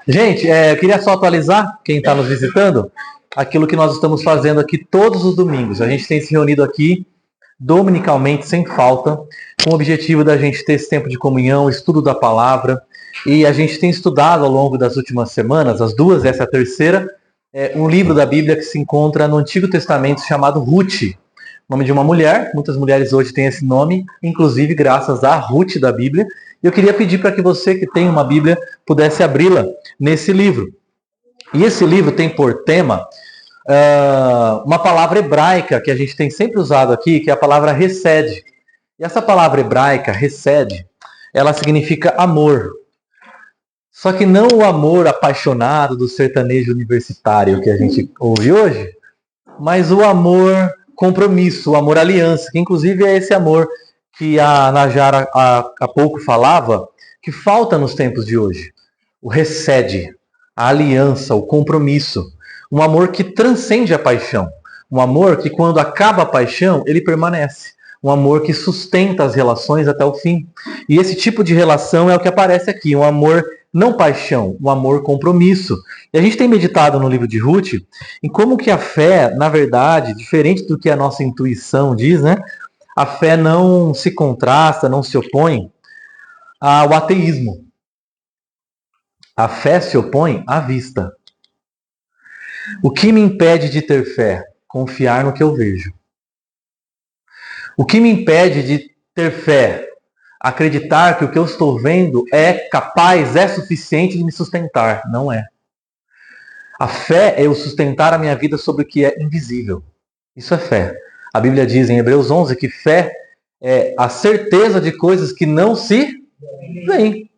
Gente, eu queria só atualizar quem está nos visitando, aquilo que nós estamos fazendo aqui todos os domingos. A gente tem se reunido aqui dominicalmente, sem falta, com o objetivo da gente ter esse tempo de comunhão, estudo da palavra. E a gente tem estudado ao longo das últimas semanas, as duas, essa é a terceira, um livro da Bíblia que se encontra no Antigo Testamento chamado Ruth. Nome de uma mulher, muitas mulheres hoje têm esse nome, inclusive graças a Ruth da Bíblia. E eu queria pedir para que você que tem uma Bíblia pudesse abri-la nesse livro. E esse livro tem por tema uma palavra hebraica que a gente tem sempre usado aqui, que é a palavra hesed. E essa palavra hebraica, hesed, ela significa amor. Só que não o amor apaixonado do sertanejo universitário que a gente ouve hoje, mas o amor compromisso, o amor aliança, que inclusive é esse amor que a Najara há pouco falava, que falta nos tempos de hoje. O hesed, a aliança, o compromisso. Um amor que transcende a paixão. Um amor que, quando acaba a paixão, ele permanece. Um amor que sustenta as relações até o fim. E esse tipo de relação é o que aparece aqui. Um amor não paixão, um amor compromisso. E a gente tem meditado no livro de Ruth em como que a fé, na verdade, diferente do que a nossa intuição diz, né? A fé não se contrasta, não se opõe ao ateísmo. A fé se opõe à vista. O que me impede de ter fé? Confiar no que eu vejo. O que me impede de ter fé? Acreditar que o que eu estou vendo é capaz, é suficiente de me sustentar. Não é. A fé é eu sustentar a minha vida sobre o que é invisível. Isso é fé. A Bíblia diz em Hebreus 11 que fé é a certeza de coisas que não se veem.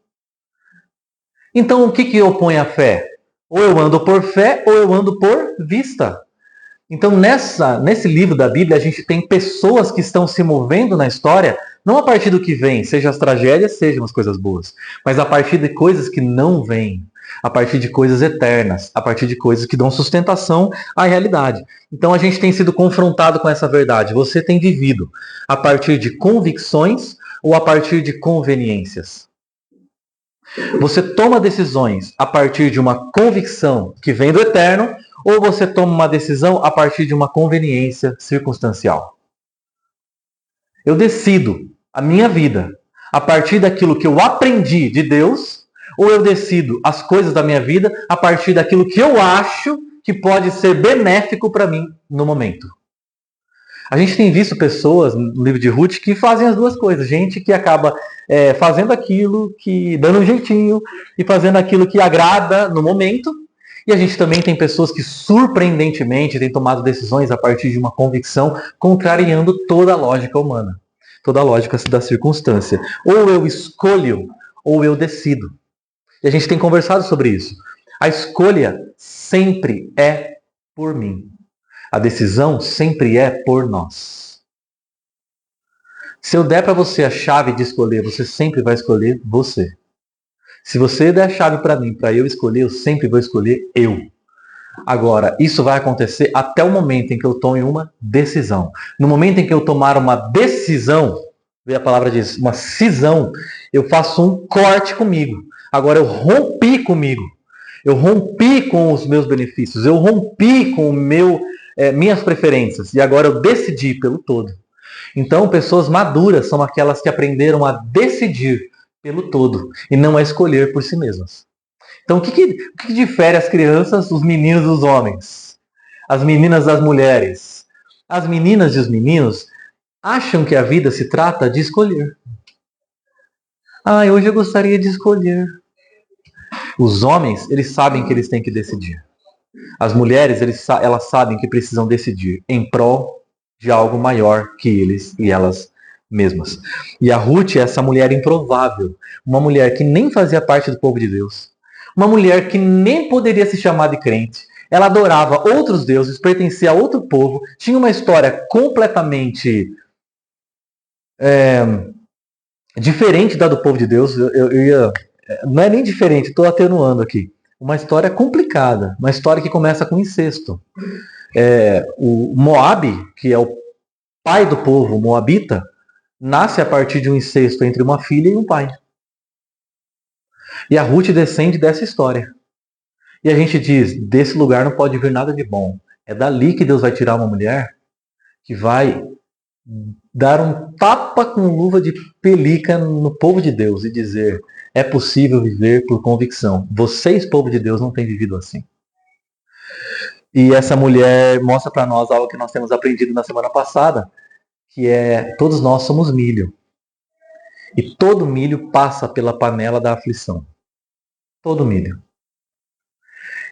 Então, o que opõe a fé? Ou eu ando por fé, ou eu ando por vista. Então, nesse livro da Bíblia, a gente tem pessoas que estão se movendo na história, não a partir do que vem, seja as tragédias, sejam as coisas boas, mas a partir de coisas que não vêm, a partir de coisas eternas, a partir de coisas que dão sustentação à realidade. Então, a gente tem sido confrontado com essa verdade. Você tem vivido a partir de convicções ou a partir de conveniências? Você toma decisões a partir de uma convicção que vem do eterno, ou você toma uma decisão a partir de uma conveniência circunstancial? Eu decido a minha vida a partir daquilo que eu aprendi de Deus, ou eu decido as coisas da minha vida a partir daquilo que eu acho que pode ser benéfico para mim no momento? A gente tem visto pessoas no livro de Ruth que fazem as duas coisas. Gente que acaba fazendo aquilo, dando um jeitinho e fazendo aquilo que agrada no momento. E a gente também tem pessoas que, surpreendentemente, têm tomado decisões a partir de uma convicção, contrariando toda a lógica humana, toda a lógica da circunstância. Ou eu escolho, ou eu decido. E a gente tem conversado sobre isso. A escolha sempre é por mim. A decisão sempre é por nós. Se eu der para você a chave de escolher, você sempre vai escolher você. Se você der a chave para mim, para eu escolher, eu sempre vou escolher eu. Agora, isso vai acontecer até o momento em que eu tome uma decisão. No momento em que eu tomar uma decisão, a palavra diz, uma cisão, eu faço um corte comigo. Agora, eu rompi comigo. Eu rompi com os meus benefícios. Eu rompi com minhas preferências. E agora eu decidi pelo todo. Então, pessoas maduras são aquelas que aprenderam a decidir pelo todo e não a escolher por si mesmas. Então, o que difere as crianças, os meninos dos homens? As meninas das mulheres? As meninas e os meninos acham que a vida se trata de escolher. Hoje eu gostaria de escolher. Os homens, eles sabem que eles têm que decidir. As mulheres, elas sabem que precisam decidir em prol de algo maior que eles e elas mesmas. E a Ruth é essa mulher improvável. Uma mulher que nem fazia parte do povo de Deus. Uma mulher que nem poderia se chamar de crente. Ela adorava outros deuses, pertencia a outro povo, tinha uma história completamente diferente da do povo de Deus. Não é nem diferente, estou atenuando aqui. Uma história complicada, uma história que começa com incesto. O Moabe, que é o pai do povo moabita, nasce a partir de um incesto entre uma filha e um pai. E a Ruth descende dessa história. E a gente diz, desse lugar não pode vir nada de bom. É dali que Deus vai tirar uma mulher que vai dar um tapa com luva de pelica no povo de Deus e dizer, é possível viver por convicção. Vocês, povo de Deus, não têm vivido assim. E essa mulher mostra para nós algo que nós temos aprendido na semana passada, que é, todos nós somos milho. E todo milho passa pela panela da aflição. Todo milho.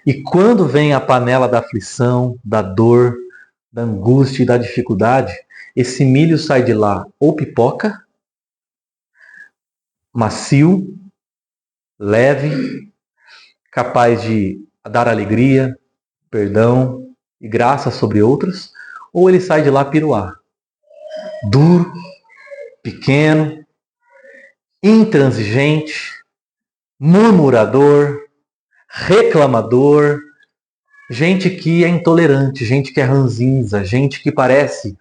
E quando vem a panela da aflição, da dor, da angústia e da dificuldade, esse milho sai de lá ou pipoca, macio, leve, capaz de dar alegria, perdão e graça sobre outros, ou ele sai de lá piruá, duro, pequeno, intransigente, murmurador, reclamador, gente que é intolerante, gente que é ranzinza, gente que parece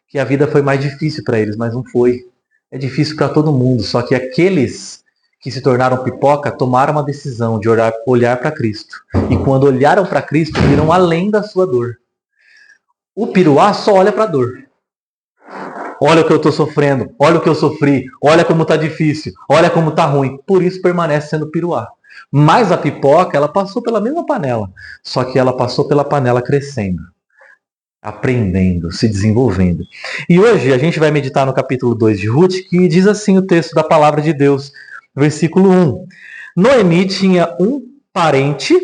que a vida foi mais difícil para eles, mas não foi. É difícil para todo mundo, só que aqueles que se tornaram pipoca tomaram uma decisão de olhar para Cristo. E quando olharam para Cristo, viram além da sua dor. O piruá só olha para a dor. Olha o que eu estou sofrendo, olha o que eu sofri, olha como está difícil, olha como está ruim. Por isso permanece sendo piruá. Mas a pipoca, ela passou pela mesma panela, só que ela passou pela panela crescendo, aprendendo, se desenvolvendo. E hoje a gente vai meditar no capítulo 2 de Ruth, que diz assim o texto da palavra de Deus, versículo 1. Noemi tinha um parente,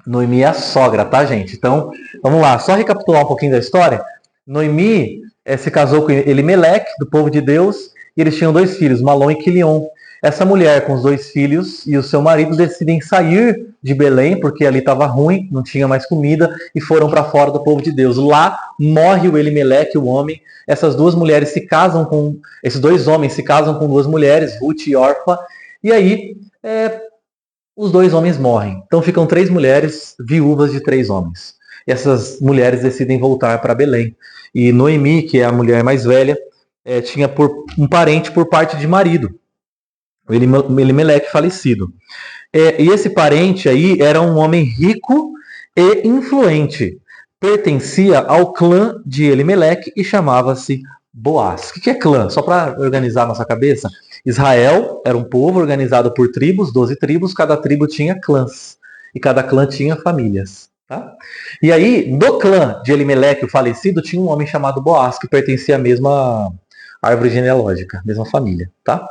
Noemi é a sogra, tá, gente? Então, vamos lá, só recapitular um pouquinho da história. Noemi se casou com Elimeleque, do povo de Deus, e eles tinham 2 filhos, Malom e Quilion. Essa mulher com os 2 filhos e o seu marido decidem sair de Belém, porque ali estava ruim, não tinha mais comida, e foram para fora do povo de Deus. Lá morre o Elimeleque, o homem. Essas 2 mulheres se casam com... Esses 2 homens se casam com 2 mulheres, Ruth e Orfa, e aí os 2 homens morrem. Então ficam 3 mulheres viúvas de 3 homens. E essas mulheres decidem voltar para Belém. E Noemi, que é a mulher mais velha, tinha um parente por parte de marido, o Elimeleque falecido. E esse parente aí era um homem rico e influente. Pertencia ao clã de Elimeleque e chamava-se Boaz. O que é clã? Só para organizar nossa cabeça. Israel era um povo organizado por tribos, 12 tribos, cada tribo tinha clãs. E cada clã tinha famílias. Tá? E aí, no clã de Elimeleque, o falecido, tinha um homem chamado Boaz, que pertencia à mesma árvore genealógica, mesma família. Tá?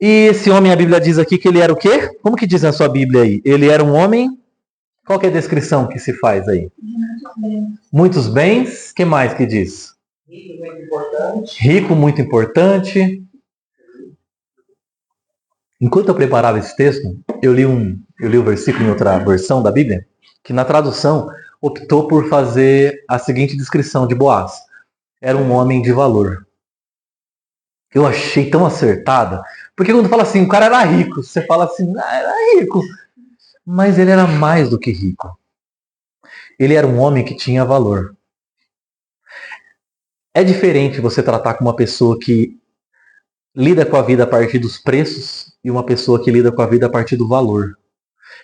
E esse homem, a Bíblia diz aqui que ele era o quê? Como que diz na sua Bíblia aí? Ele era um homem... Qual que é a descrição que se faz aí? Muitos bens. O que mais que diz? Rico, muito importante. Rico, muito importante. Enquanto eu preparava esse texto, eu li o versículo em outra versão da Bíblia, que na tradução optou por fazer a seguinte descrição de Boaz. Era um homem de valor. Eu achei tão acertada, porque quando fala assim, o cara era rico, você fala assim, era rico. Mas ele era mais do que rico. Ele era um homem que tinha valor. É diferente você tratar com uma pessoa que lida com a vida a partir dos preços e uma pessoa que lida com a vida a partir do valor.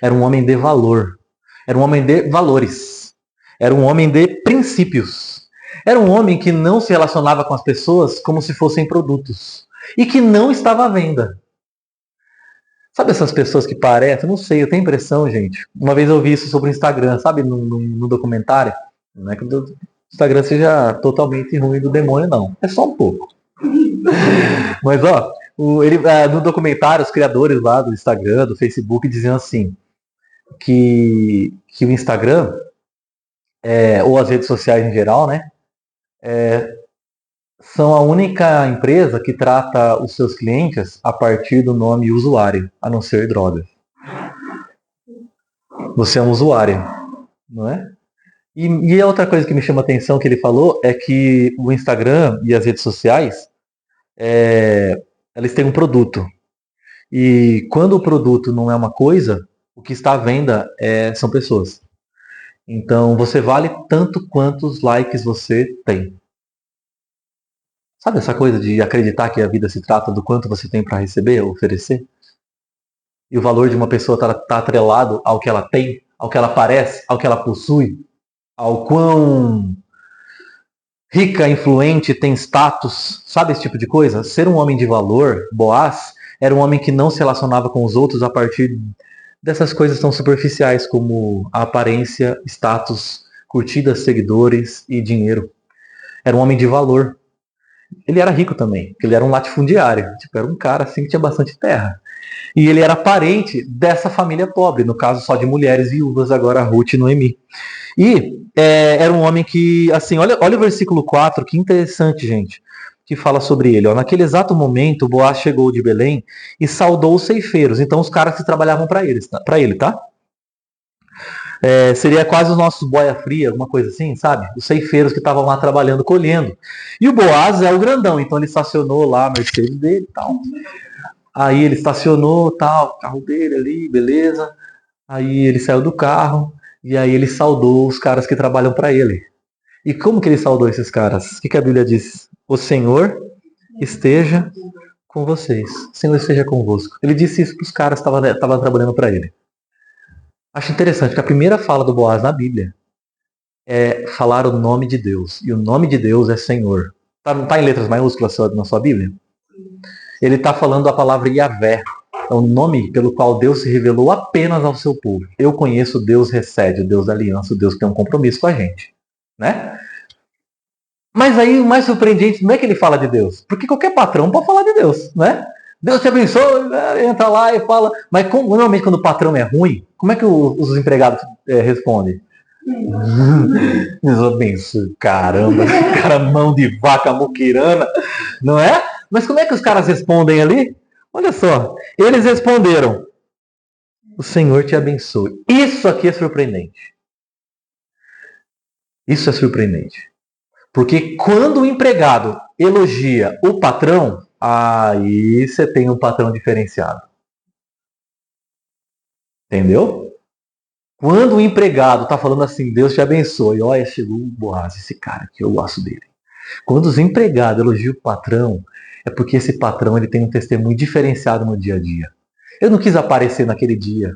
Era um homem de valor. Era um homem de valores. Era um homem de princípios. Era um homem que não se relacionava com as pessoas como se fossem produtos. E que não estava à venda. Sabe essas pessoas que parecem? Não sei, eu tenho impressão, gente. Uma vez eu vi isso sobre o Instagram, sabe? No documentário. Não é que o Instagram seja totalmente ruim do demônio, não. É só um pouco. Mas, ó, no documentário, os criadores lá do Instagram, do Facebook, diziam assim, que o Instagram, ou as redes sociais em geral, né? São a única empresa que trata os seus clientes a partir do nome usuário, a não ser drogas. Você é um usuário, não é? E a outra coisa que me chama a atenção que ele falou é que o Instagram e as redes sociais, eles têm um produto. E quando o produto não é uma coisa, o que está à venda são pessoas. Então você vale tanto quantos likes você tem. Sabe essa coisa de acreditar que a vida se trata do quanto você tem para receber ou oferecer? E o valor de uma pessoa está atrelado ao que ela tem, ao que ela parece, ao que ela possui, ao quão rica, influente, tem status, sabe esse tipo de coisa? Ser um homem de valor, Boaz, era um homem que não se relacionava com os outros a partir dessas coisas tão superficiais como a aparência, status, curtidas, seguidores e dinheiro. Era um homem de valor. Ele era rico também, porque ele era um latifundiário, tipo, era um cara assim que tinha bastante terra. E ele era parente dessa família pobre, no caso só de mulheres viúvas, agora Ruth e Noemi. E era um homem que, assim, olha o versículo 4, que interessante, gente, que fala sobre ele. Ó, naquele exato momento, Boaz chegou de Belém e saudou os ceifeiros, então os caras que trabalhavam para ele, tá? Seria quase os nossos boia fria, alguma coisa assim, sabe? Os ceifeiros que estavam lá trabalhando, colhendo. E o Boaz é o grandão, então ele estacionou lá a Mercedes dele e tal. Aí ele estacionou, tal, o carro dele ali, beleza. Aí ele saiu do carro e aí ele saudou os caras que trabalham para ele. E como que ele saudou esses caras? O que a Bíblia diz? O Senhor esteja com vocês. O Senhor esteja convosco. Ele disse isso para os caras que estavam trabalhando para ele. Acho interessante que a primeira fala do Boaz na Bíblia é falar o nome de Deus. E o nome de Deus é Senhor. Não está em letras maiúsculas na sua Bíblia? Ele está falando a palavra Yahvé. É o nome pelo qual Deus se revelou apenas ao seu povo. Eu conheço o Deus recede, o Deus da aliança, o Deus que tem um compromisso com a gente. Né? Mas aí o mais surpreendente não é que ele fala de Deus. Porque qualquer patrão pode falar de Deus. Né? Deus te abençoe, entra lá e fala. Mas normalmente quando o patrão é ruim, como é que os empregados respondem? Deus abençoe, caramba, cara, mão de vaca muquirana, não é? Mas como é que os caras respondem ali? Olha só, eles responderam: o Senhor te abençoe. Isso aqui é surpreendente. Isso é surpreendente. Porque quando o empregado elogia o patrão, aí você tem um patrão diferenciado. Entendeu? Quando o empregado está falando assim, Deus te abençoe, olha, chegou o Boaz, esse cara que eu gosto dele. Quando os empregados elogiam o patrão, é porque esse patrão ele tem um testemunho diferenciado no dia a dia. Eu não quis aparecer naquele dia,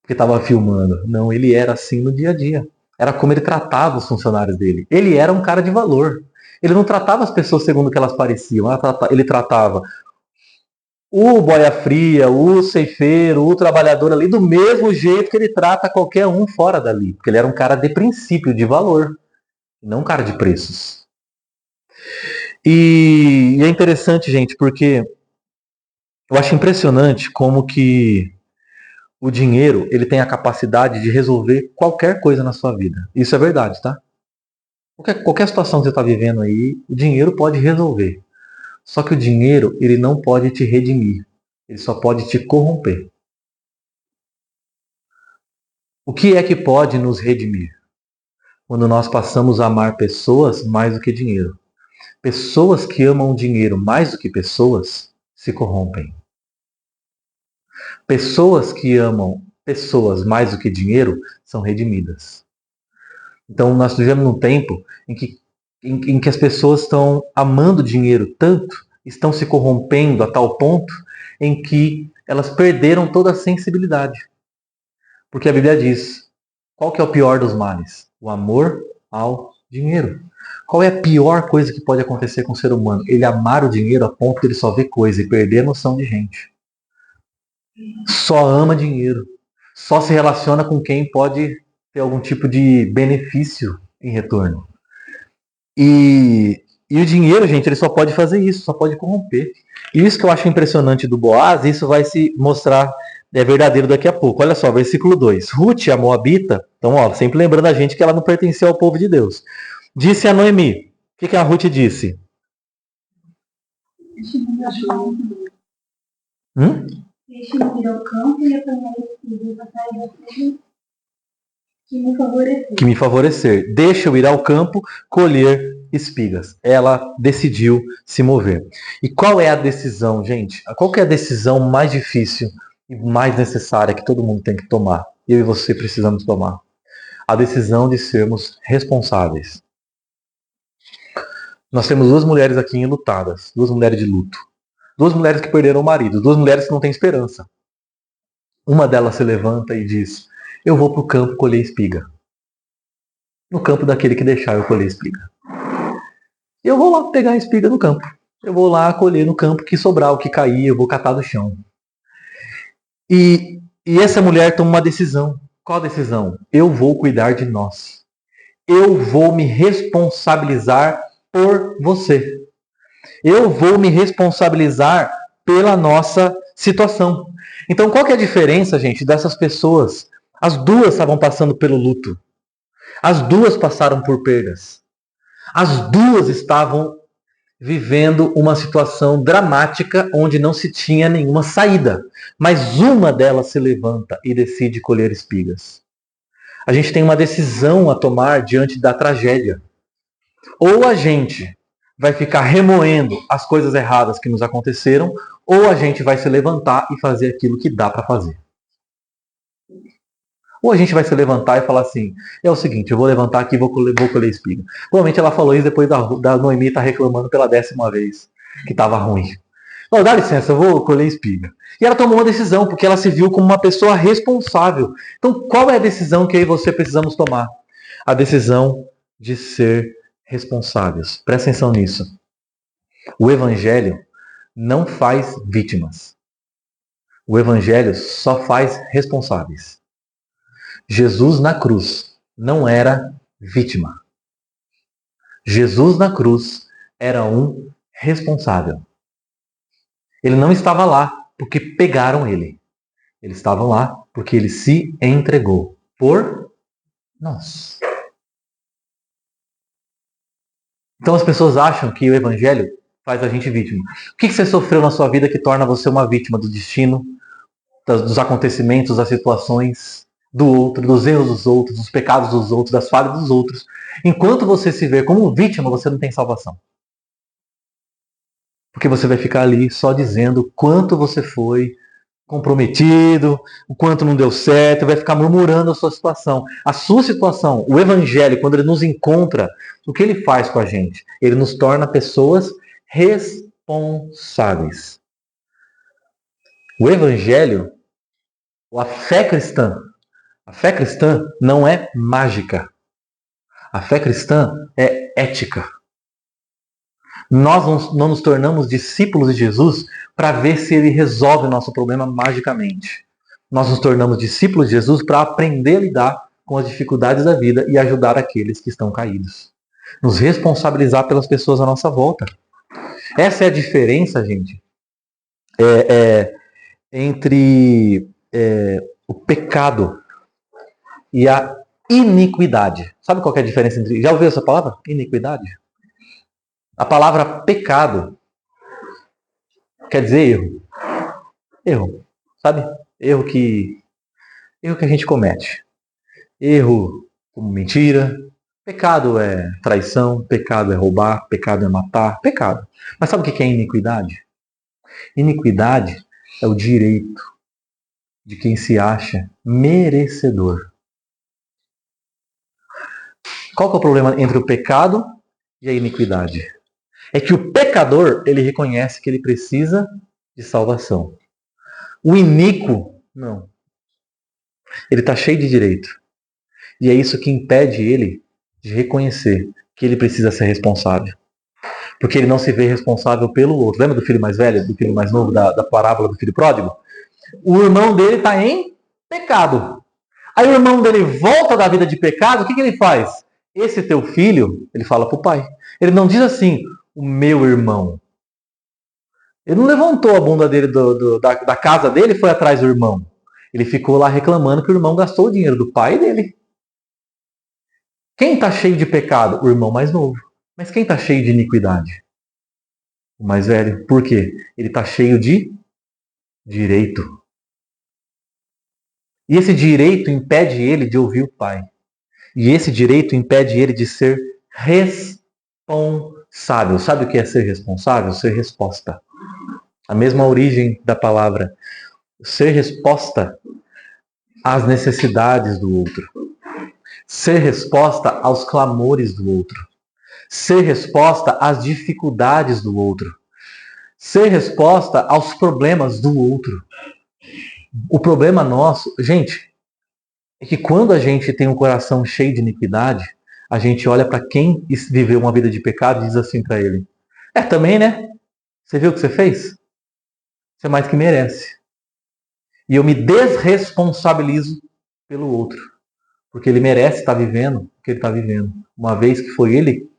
porque estava filmando. Não, ele era assim no dia a dia. Era como ele tratava os funcionários dele. Ele era um cara de valor. Ele não tratava as pessoas segundo o que elas pareciam. Ele tratava o boia fria, o ceifeiro, o trabalhador ali do mesmo jeito que ele trata qualquer um fora dali. Porque ele era um cara de princípio, de valor. Não um cara de preços. E é interessante, gente, porque eu acho impressionante como que o dinheiro ele tem a capacidade de resolver qualquer coisa na sua vida. Isso é verdade, tá? Qualquer situação que você está vivendo aí, o dinheiro pode resolver. Só que o dinheiro ele não pode te redimir. Ele só pode te corromper. O que é que pode nos redimir? Quando nós passamos a amar pessoas mais do que dinheiro. Pessoas que amam dinheiro mais do que pessoas se corrompem. Pessoas que amam pessoas mais do que dinheiro são redimidas. Então nós vivemos num tempo em que as pessoas estão amando dinheiro tanto, estão se corrompendo a tal ponto em que elas perderam toda a sensibilidade. Porque a Bíblia diz, qual que é o pior dos males? O amor ao dinheiro. Qual é a pior coisa que pode acontecer com o ser humano? Ele amar o dinheiro a ponto de ele só ver coisa e perder a noção de gente. Só ama dinheiro. Só se relaciona com quem pode ter algum tipo de benefício em retorno. E o dinheiro, gente, ele só pode fazer isso, só pode corromper. E isso que eu acho impressionante do Boaz, isso vai se mostrar verdadeiro daqui a pouco. Olha só, versículo 2. Ruth, a Moabita, então, ó, sempre lembrando a gente que ela não pertencia ao povo de Deus. Disse a Noemi. O que a Ruth disse? Deixe-me ir ao campo e apanhar espigas atrás da terra que me favorecer. Deixa eu ir ao campo colher espigas. Ela decidiu se mover. E qual é a decisão, gente? Qual que é a decisão mais difícil e mais necessária que todo mundo tem que tomar? Eu e você precisamos tomar. A decisão de sermos responsáveis. Nós temos duas mulheres aqui enlutadas, duas mulheres de luto. Duas mulheres que perderam o marido, duas mulheres que não têm esperança. Uma delas se levanta e diz: eu vou para o campo colher espiga. No campo daquele que deixar eu colher espiga. Eu vou lá pegar a espiga no campo. Eu vou lá colher no campo, que sobrar, o que cair, eu vou catar do chão. E essa mulher toma uma decisão. Qual decisão? Eu vou cuidar de nós. Eu vou me responsabilizar por você. Eu vou me responsabilizar pela nossa situação. Então, qual que é a diferença, gente, dessas pessoas? As duas estavam passando pelo luto. As duas passaram por perdas. As duas estavam vivendo uma situação dramática onde não se tinha nenhuma saída. Mas uma delas se levanta e decide colher espigas. A gente tem uma decisão a tomar diante da tragédia. Ou a gente vai ficar remoendo as coisas erradas que nos aconteceram, ou a gente vai se levantar e fazer aquilo que dá para fazer. Ou a gente vai se levantar e falar assim, é o seguinte, eu vou levantar aqui e vou colher espiga. Provavelmente ela falou isso depois da Noemi estar reclamando pela 10ª vez que estava ruim. Não, dá licença, eu vou colher espiga. E ela tomou uma decisão, porque ela se viu como uma pessoa responsável. Então, qual é a decisão que eu e você precisamos tomar? A decisão de ser responsáveis. Presta atenção nisso. O Evangelho não faz vítimas. O Evangelho só faz responsáveis. Jesus na cruz não era vítima. Jesus na cruz era um responsável. Ele não estava lá porque pegaram ele. Ele estava lá porque ele se entregou por nós. Então as pessoas acham que o Evangelho faz a gente vítima. O que você sofreu na sua vida que torna você uma vítima do destino, dos acontecimentos, das situações do outro, dos erros dos outros, dos pecados dos outros, das falhas dos outros? Enquanto você se vê como vítima, você não tem salvação. Porque você vai ficar ali só dizendo o quanto você foi comprometido, o quanto não deu certo, vai ficar murmurando a sua situação. A sua situação, o Evangelho, quando ele nos encontra, o que ele faz com a gente? Ele nos torna pessoas responsáveis. O Evangelho, a fé cristã não é mágica. A fé cristã é ética. Nós não nos tornamos discípulos de Jesus para ver se ele resolve o nosso problema magicamente. Nós nos tornamos discípulos de Jesus para aprender a lidar com as dificuldades da vida e ajudar aqueles que estão caídos. Nos responsabilizar pelas pessoas à nossa volta. Essa é a diferença, gente, entre o pecado e a iniquidade. Sabe qual que é a diferença entre... Já ouviu essa palavra? Iniquidade? A palavra pecado quer dizer erro. Erro. Sabe? Erro que a gente comete. Erro como mentira. Pecado é traição. Pecado é roubar. Pecado é matar. Pecado. Mas sabe o que é iniquidade? Iniquidade é o direito de quem se acha merecedor. Qual que é o problema entre o pecado e a iniquidade? É que o pecador, ele reconhece que ele precisa de salvação. O iníquo, não. Ele está cheio de direito. E é isso que impede ele de reconhecer que ele precisa ser responsável. Porque ele não se vê responsável pelo outro. Lembra do filho mais velho, do filho mais novo, da parábola do filho pródigo? O irmão dele está em pecado. Aí o irmão dele volta da vida de pecado, o que ele faz? Esse teu filho, ele fala para o pai. Ele não diz assim, o meu irmão. Ele não levantou a bunda dele da casa dele e foi atrás do irmão. Ele ficou lá reclamando que o irmão gastou o dinheiro do pai dele. Quem está cheio de pecado? O irmão mais novo. Mas quem está cheio de iniquidade? O mais velho. Por quê? Ele está cheio de direito. E esse direito impede ele de ouvir o pai. E esse direito impede ele de ser responsável. Sabe o que é ser responsável? Ser resposta. A mesma origem da palavra. Ser resposta às necessidades do outro. Ser resposta aos clamores do outro. Ser resposta às dificuldades do outro. Ser resposta aos problemas do outro. O problema nosso, gente, é que quando a gente tem um coração cheio de iniquidade, a gente olha para quem viveu uma vida de pecado e diz assim para ele: também, né? Você viu o que você fez? Você é mais que merece. E eu me desresponsabilizo pelo outro, porque ele merece estar vivendo o que ele está vivendo, uma vez que foi ele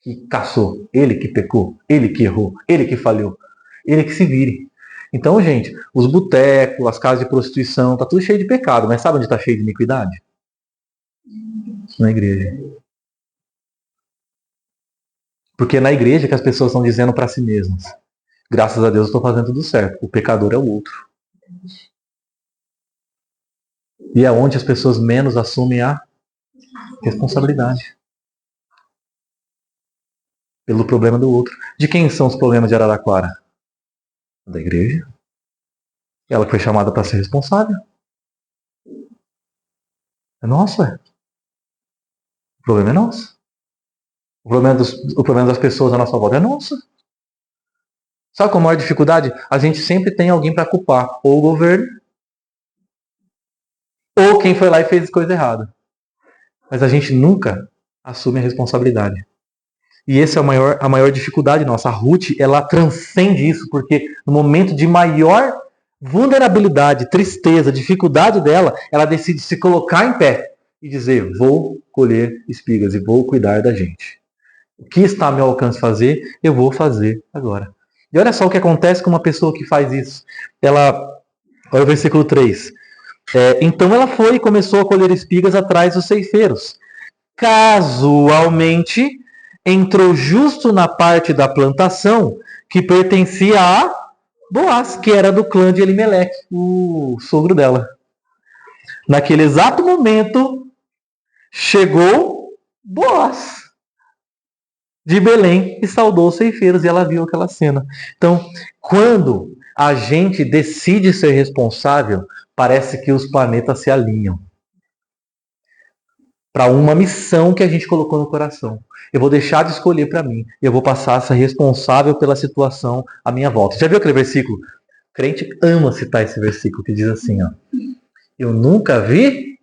que caçou, ele que pecou, ele que errou, ele que falhou, ele que se vire. Então, gente, os botecos, as casas de prostituição, tá tudo cheio de pecado, mas sabe onde está cheio de iniquidade? Na igreja. Porque é na igreja que as pessoas estão dizendo para si mesmas: graças a Deus eu estou fazendo tudo certo, o pecador é o outro. E é onde as pessoas menos assumem a responsabilidade pelo problema do outro. De quem são os problemas de Araraquara? Da igreja. Ela que foi chamada para ser responsável. É nosso, é. O problema é nosso. O problema das pessoas à nossa volta é nosso. Sabe qual é a maior dificuldade? A gente sempre tem alguém para culpar. Ou o governo, ou quem foi lá e fez coisa errada. Mas a gente nunca assume a responsabilidade. E essa é a maior dificuldade nossa. A Ruth, ela transcende isso, porque no momento de maior vulnerabilidade, tristeza, dificuldade dela, ela decide se colocar em pé e dizer: vou colher espigas e vou cuidar da gente. O que está ao meu alcance fazer, eu vou fazer agora. E olha só o que acontece com uma pessoa que faz isso. Olha o versículo 3. Então ela foi e começou a colher espigas atrás dos ceifeiros. Casualmente, entrou justo na parte da plantação que pertencia a Boaz, que era do clã de Elimeleque, o sogro dela. Naquele exato momento, chegou Boaz de Belém e saudou os ceifeiros, e ela viu aquela cena. Então, quando a gente decide ser responsável, parece que os planetas se alinham para uma missão que a gente colocou no coração. Eu vou deixar de escolher para mim. Eu vou passar a ser responsável pela situação à minha volta. Já viu aquele versículo? O crente ama citar esse versículo que diz assim, ó: eu nunca vi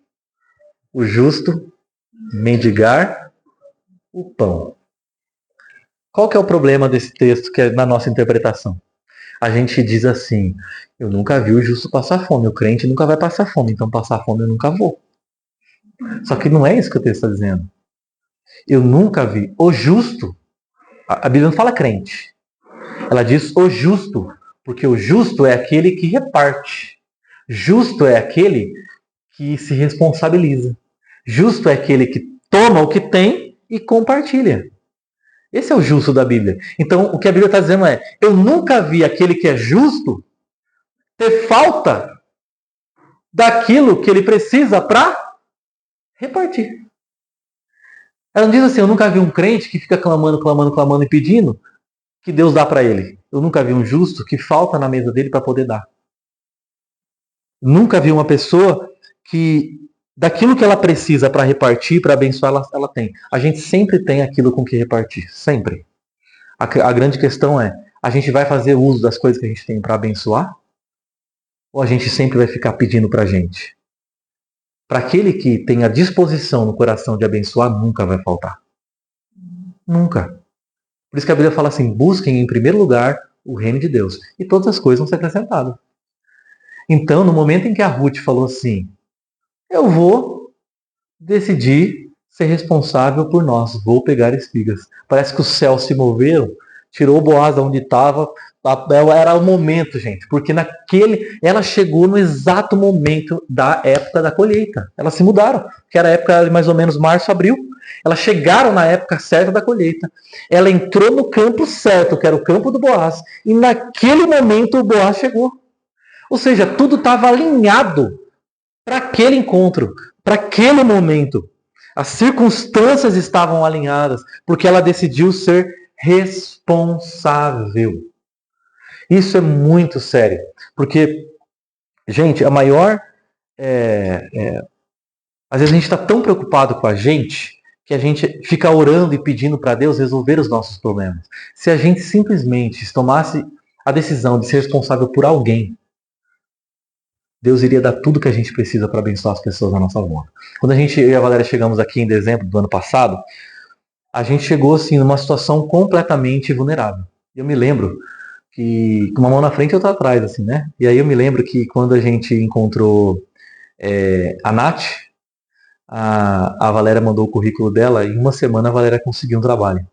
o justo mendigar o pão. Qual que é o problema desse texto que é na nossa interpretação? A gente diz assim: eu nunca vi o justo passar fome. O crente nunca vai passar fome, então passar fome eu nunca vou. Só que não é isso que o texto está dizendo. Eu nunca vi o justo. A Bíblia não fala crente. Ela diz o justo, porque o justo é aquele que reparte. Justo é aquele que se responsabiliza. Justo é aquele que toma o que tem e compartilha. Esse é o justo da Bíblia. Então, o que a Bíblia está dizendo é: eu nunca vi aquele que é justo ter falta daquilo que ele precisa para repartir. Ela não diz assim: eu nunca vi um crente que fica clamando e pedindo que Deus dá para ele. Eu nunca vi um justo que falta na mesa dele para poder dar. Nunca vi uma pessoa que, daquilo que ela precisa para repartir, para abençoar, ela tem. A gente sempre tem aquilo com que repartir. Sempre. A grande questão é: a gente vai fazer uso das coisas que a gente tem para abençoar? Ou a gente sempre vai ficar pedindo para a gente? Para aquele que tem a disposição no coração de abençoar, nunca vai faltar. Nunca. Por isso que a Bíblia fala assim: busquem em primeiro lugar o reino de Deus, e todas as coisas vão ser acrescentadas. Então, no momento em que a Ruth falou assim: eu vou decidir ser responsável por nós, vou pegar espigas. Parece que os céus se moveram, tirou o Boaz de onde estava. Era o momento, gente, porque ela chegou no exato momento da época da colheita. Elas se mudaram, que era a época de mais ou menos março, abril. Elas chegaram na época certa da colheita. Ela entrou no campo certo, que era o campo do Boaz, e naquele momento o Boaz chegou. Ou seja, tudo estava alinhado para aquele encontro, para aquele momento. As circunstâncias estavam alinhadas, porque ela decidiu ser responsável. Isso é muito sério, porque, gente, a maior... às vezes a gente está tão preocupado com a gente que a gente fica orando e pedindo para Deus resolver os nossos problemas. Se a gente simplesmente tomasse a decisão de ser responsável por alguém, Deus iria dar tudo que a gente precisa para abençoar as pessoas à nossa volta. Quando eu e a Valéria chegamos aqui em dezembro do ano passado, a gente chegou assim numa situação completamente vulnerável. Eu me lembro que com uma mão na frente e outra atrás, assim, né? E aí eu me lembro que quando a gente encontrou a Nath, a Valéria mandou o currículo dela e em uma semana a Valéria conseguiu um trabalho.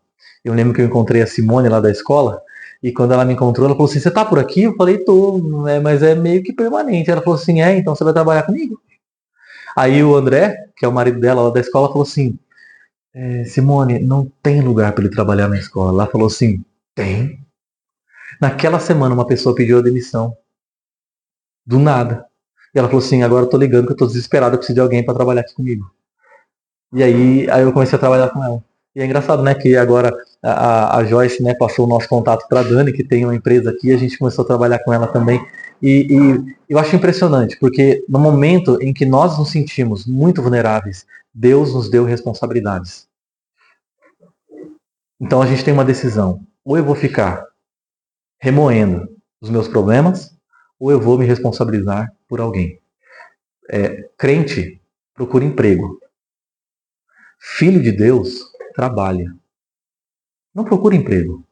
Eu lembro que eu encontrei a Simone lá da escola e quando ela me encontrou, ela falou assim, você tá por aqui? Eu falei, tô, né, mas é meio que permanente. Ela falou assim, então você vai trabalhar comigo. Aí o André, que é o marido dela lá da escola, falou assim, Simone, não tem lugar para ele trabalhar na escola. Ela falou assim, tem. Naquela semana uma pessoa pediu a demissão. Do nada. E ela falou assim, agora eu tô ligando que eu tô desesperado, eu preciso de alguém para trabalhar aqui comigo. E aí eu comecei a trabalhar com ela. E é engraçado, né, que agora a Joyce, né, passou o nosso contato para a Dani, que tem uma empresa aqui, e a gente começou a trabalhar com ela também. E eu acho impressionante, porque no momento em que nós nos sentimos muito vulneráveis, Deus nos deu responsabilidades. Então a gente tem uma decisão. Ou eu vou ficar remoendo os meus problemas, ou eu vou me responsabilizar por alguém. Crente procura emprego. Filho de Deus trabalha. Não procura emprego.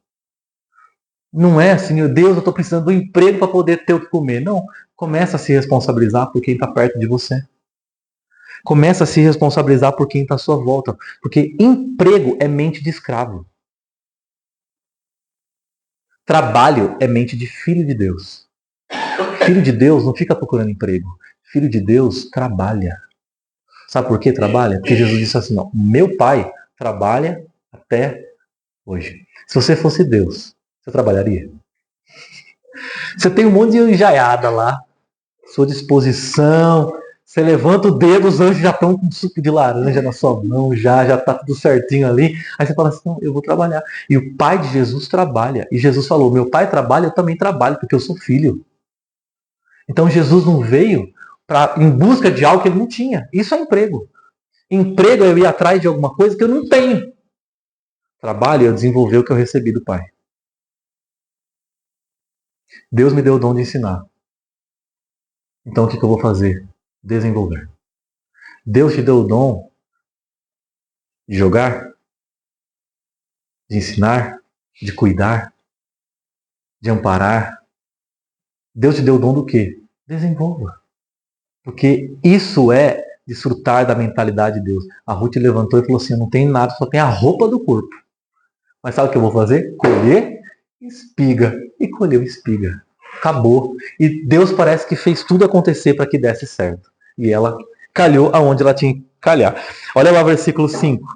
Não é assim, meu Deus, eu estou precisando de um emprego para poder ter o que comer. Não. Começa a se responsabilizar por quem está perto de você. Começa a se responsabilizar por quem está à sua volta. Porque emprego é mente de escravo. Trabalho é mente de filho de Deus. Filho de Deus não fica procurando emprego. Filho de Deus trabalha. Sabe por que trabalha? Porque Jesus disse assim, não, meu pai trabalha até hoje. Se você fosse Deus, você trabalharia? Você tem um monte de anjaiada lá, sua disposição, você levanta o dedo, os anjos já estão com suco de laranja na sua mão, já está tudo certinho ali. Aí você fala assim, não, eu vou trabalhar. E o pai de Jesus trabalha. E Jesus falou, meu pai trabalha, eu também trabalho, porque eu sou filho. Então Jesus não veio em busca de algo que ele não tinha. Isso é emprego. Emprego é eu ir atrás de alguma coisa que eu não tenho. Trabalho é eu desenvolver o que eu recebi do pai. Deus me deu o dom de ensinar. Então o que eu vou fazer? Desenvolver. Deus te deu o dom de jogar, de ensinar, de cuidar, de amparar. Deus te deu o dom do quê? Desenvolva. Porque isso é desfrutar da mentalidade de Deus. A Ruth levantou e falou assim, eu não tenho nada, só tenho a roupa do corpo. Mas sabe o que eu vou fazer? Colher espiga. E colheu espiga. Acabou. E Deus parece que fez tudo acontecer para que desse certo. E ela calhou aonde ela tinha que calhar. Olha lá o versículo 5.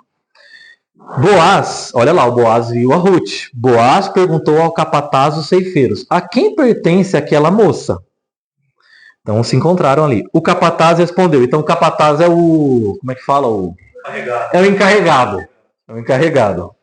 Boaz, olha lá, o Boaz viu a Ruth. Boaz perguntou ao capataz dos ceifeiros, a quem pertence aquela moça? Então se encontraram ali. O capataz respondeu. Então o capataz é o... Como é que fala? É o encarregado. É o encarregado.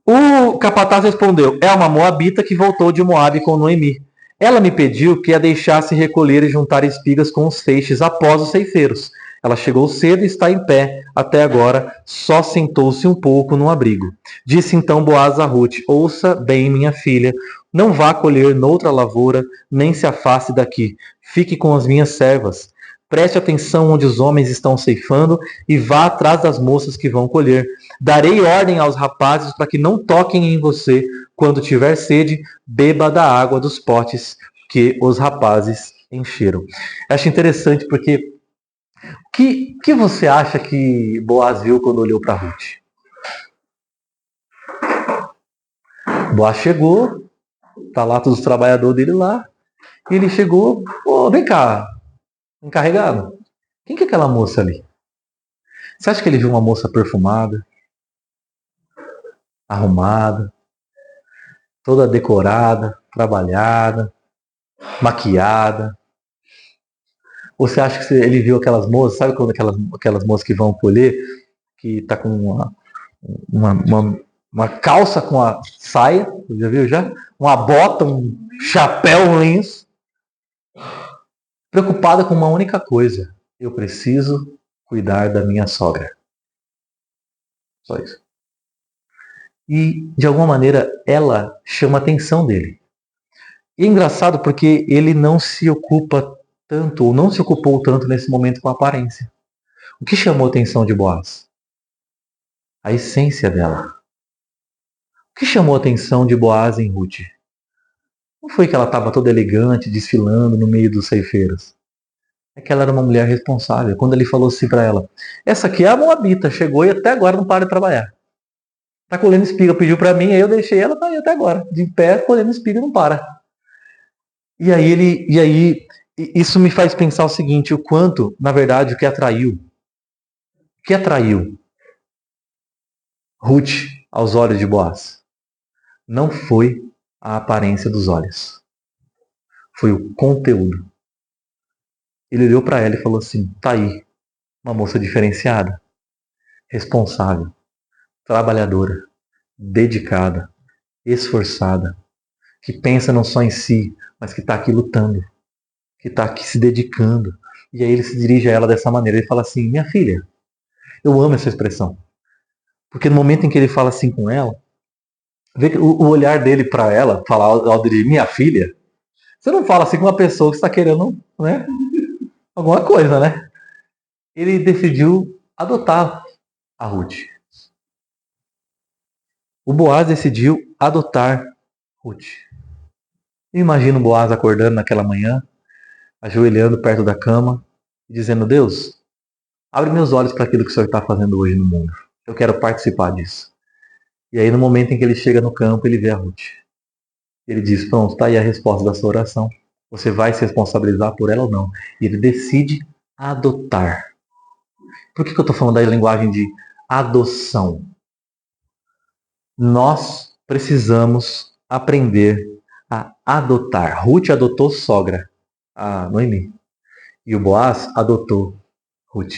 O capataz respondeu, é uma moabita que voltou de Moabe com Noemi. Ela me pediu que a deixasse recolher e juntar espigas com os feixes após os ceifeiros. Ela chegou cedo e está em pé. Até agora, só sentou-se um pouco no abrigo. Disse então Boaz a Ruth, ouça bem, minha filha, não vá colher noutra lavoura, nem se afaste daqui. Fique com as minhas servas. Preste atenção onde os homens estão ceifando e vá atrás das moças que vão colher. Darei ordem aos rapazes para que não toquem em você. Quando tiver sede, beba da água dos potes que os rapazes encheram. Acho interessante porque o que você acha que Boaz viu quando olhou para Ruth? Boaz chegou, tá lá todos os trabalhadores dele lá, e ele chegou, vem cá, encarregado, quem que é aquela moça ali? Você acha que ele viu uma moça perfumada, arrumada, toda decorada, trabalhada, maquiada? Ou você acha que ele viu aquelas moças, sabe quando aquelas moças que vão colher, que tá com uma calça com a saia, já viu já? Uma bota, um chapéu, um lenço, preocupada com uma única coisa, eu preciso cuidar da minha sogra. Só isso. E, de alguma maneira, ela chama a atenção dele. E é engraçado porque ele não se ocupa tanto, ou não se ocupou tanto nesse momento com a aparência. O que chamou a atenção de Boaz? A essência dela. O que chamou a atenção de Boaz em Ruth? Não foi que ela estava toda elegante, desfilando no meio dos ceifeiros. É que ela era uma mulher responsável. Quando ele falou assim para ela, essa aqui é a Moabita, chegou e até agora não para de trabalhar. Tá colhendo espiga, pediu para mim, aí eu deixei ela, tá aí até agora. De pé, colhendo espiga e não para. E aí isso me faz pensar o seguinte, o quanto, na verdade, o que atraiu Ruth aos olhos de Boaz não foi a aparência dos olhos, foi o conteúdo. Ele olhou para ela e falou assim, tá aí, uma moça diferenciada, responsável, trabalhadora, dedicada, esforçada, que pensa não só em si, mas que está aqui lutando, que está aqui se dedicando. E aí ele se dirige a ela dessa maneira, ele fala assim, minha filha, eu amo essa expressão. Porque no momento em que ele fala assim com ela, vê que o olhar dele para ela, falar ao dirigir, minha filha, você não fala assim com uma pessoa que está querendo, né, alguma coisa, né? Ele decidiu adotar a Ruth. O Boaz decidiu adotar Ruth. Eu imagino o Boaz acordando naquela manhã, ajoelhando perto da cama, e dizendo, Deus, abre meus olhos para aquilo que o Senhor está fazendo hoje no mundo. Eu quero participar disso. E aí no momento em que ele chega no campo, ele vê a Ruth. Ele diz, pronto, está aí a resposta da sua oração. Você vai se responsabilizar por ela ou não. E ele decide adotar. Por que eu estou falando da linguagem de adoção? Nós precisamos aprender a adotar. Ruth adotou sogra, a Noemi. E o Boaz adotou Ruth.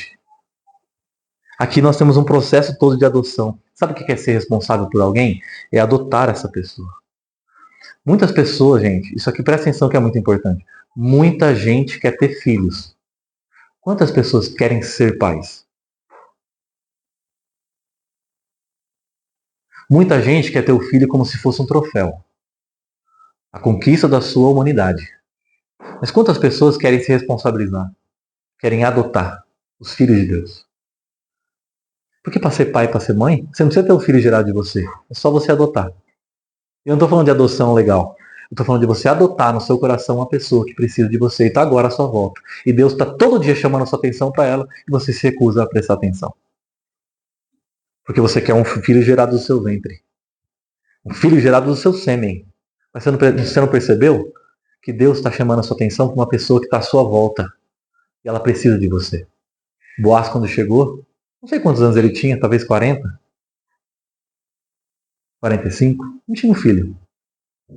Aqui nós temos um processo todo de adoção. Sabe o que é ser responsável por alguém? É adotar essa pessoa. Muitas pessoas, gente, isso aqui presta atenção que é muito importante. Muita gente quer ter filhos. Quantas pessoas querem ser pais? Muita gente quer ter o filho como se fosse um troféu. A conquista da sua humanidade. Mas quantas pessoas querem se responsabilizar? Querem adotar os filhos de Deus? Porque para ser pai e para ser mãe, você não precisa ter um filho gerado de você. É só você adotar. Eu não estou falando de adoção legal. Eu estou falando de você adotar no seu coração uma pessoa que precisa de você e está agora à sua volta. E Deus está todo dia chamando a sua atenção para ela e você se recusa a prestar atenção. Porque você quer um filho gerado do seu ventre. Um filho gerado do seu sêmen. Mas você não percebeu que Deus está chamando a sua atenção para uma pessoa que está à sua volta. E ela precisa de você. Boaz, quando chegou, não sei quantos anos ele tinha, talvez 40, 45, não tinha um filho.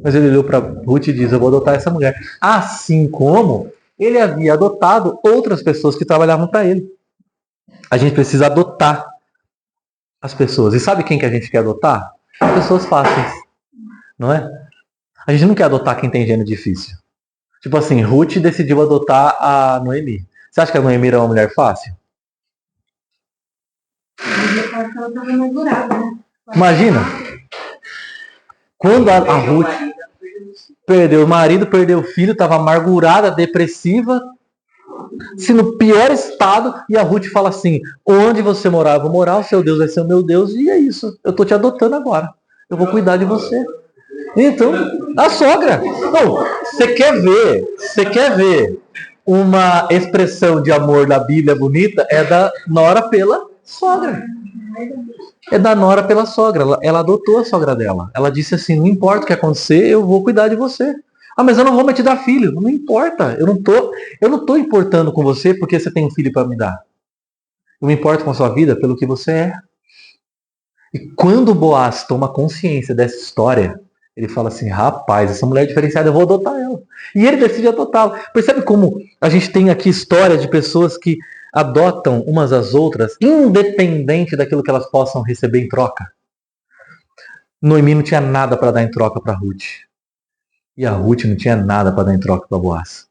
Mas ele olhou para Ruth e diz, eu vou adotar essa mulher. Assim como ele havia adotado outras pessoas que trabalhavam para ele. A gente precisa adotar as pessoas. E sabe quem que a gente quer adotar? Pessoas fáceis. Não é? A gente não quer adotar quem tem gênio difícil. Tipo assim, Ruth decidiu adotar a Noemi. Você acha que a Noemi era uma mulher fácil? Imagina. Quando a Ruth perdeu o marido, perdeu o filho, estava amargurada, depressiva, se no pior estado, e a Ruth fala assim, onde você morar, eu vou morar, o seu Deus vai ser o meu Deus, e é isso, eu estou te adotando agora, eu vou cuidar de você. Então, a sogra. Não, você quer ver uma expressão de amor da Bíblia bonita, é da nora pela sogra. É da nora pela sogra. Ela adotou a sogra dela. Ela disse assim, não importa o que acontecer, eu vou cuidar de você. Ah, mas eu não vou mais te dar filho. Não importa. Eu não tô importando com você porque você tem um filho para me dar. Eu me importo com a sua vida pelo que você é. E quando Boaz toma consciência dessa história, ele fala assim, rapaz, essa mulher é diferenciada, eu vou adotar ela. E ele decide adotá-la. Percebe como a gente tem aqui história de pessoas que adotam umas às outras, independente daquilo que elas possam receber em troca? Noemi não tinha nada para dar em troca para Ruth. E a Ruth não tinha nada para dar em troca para Boaz.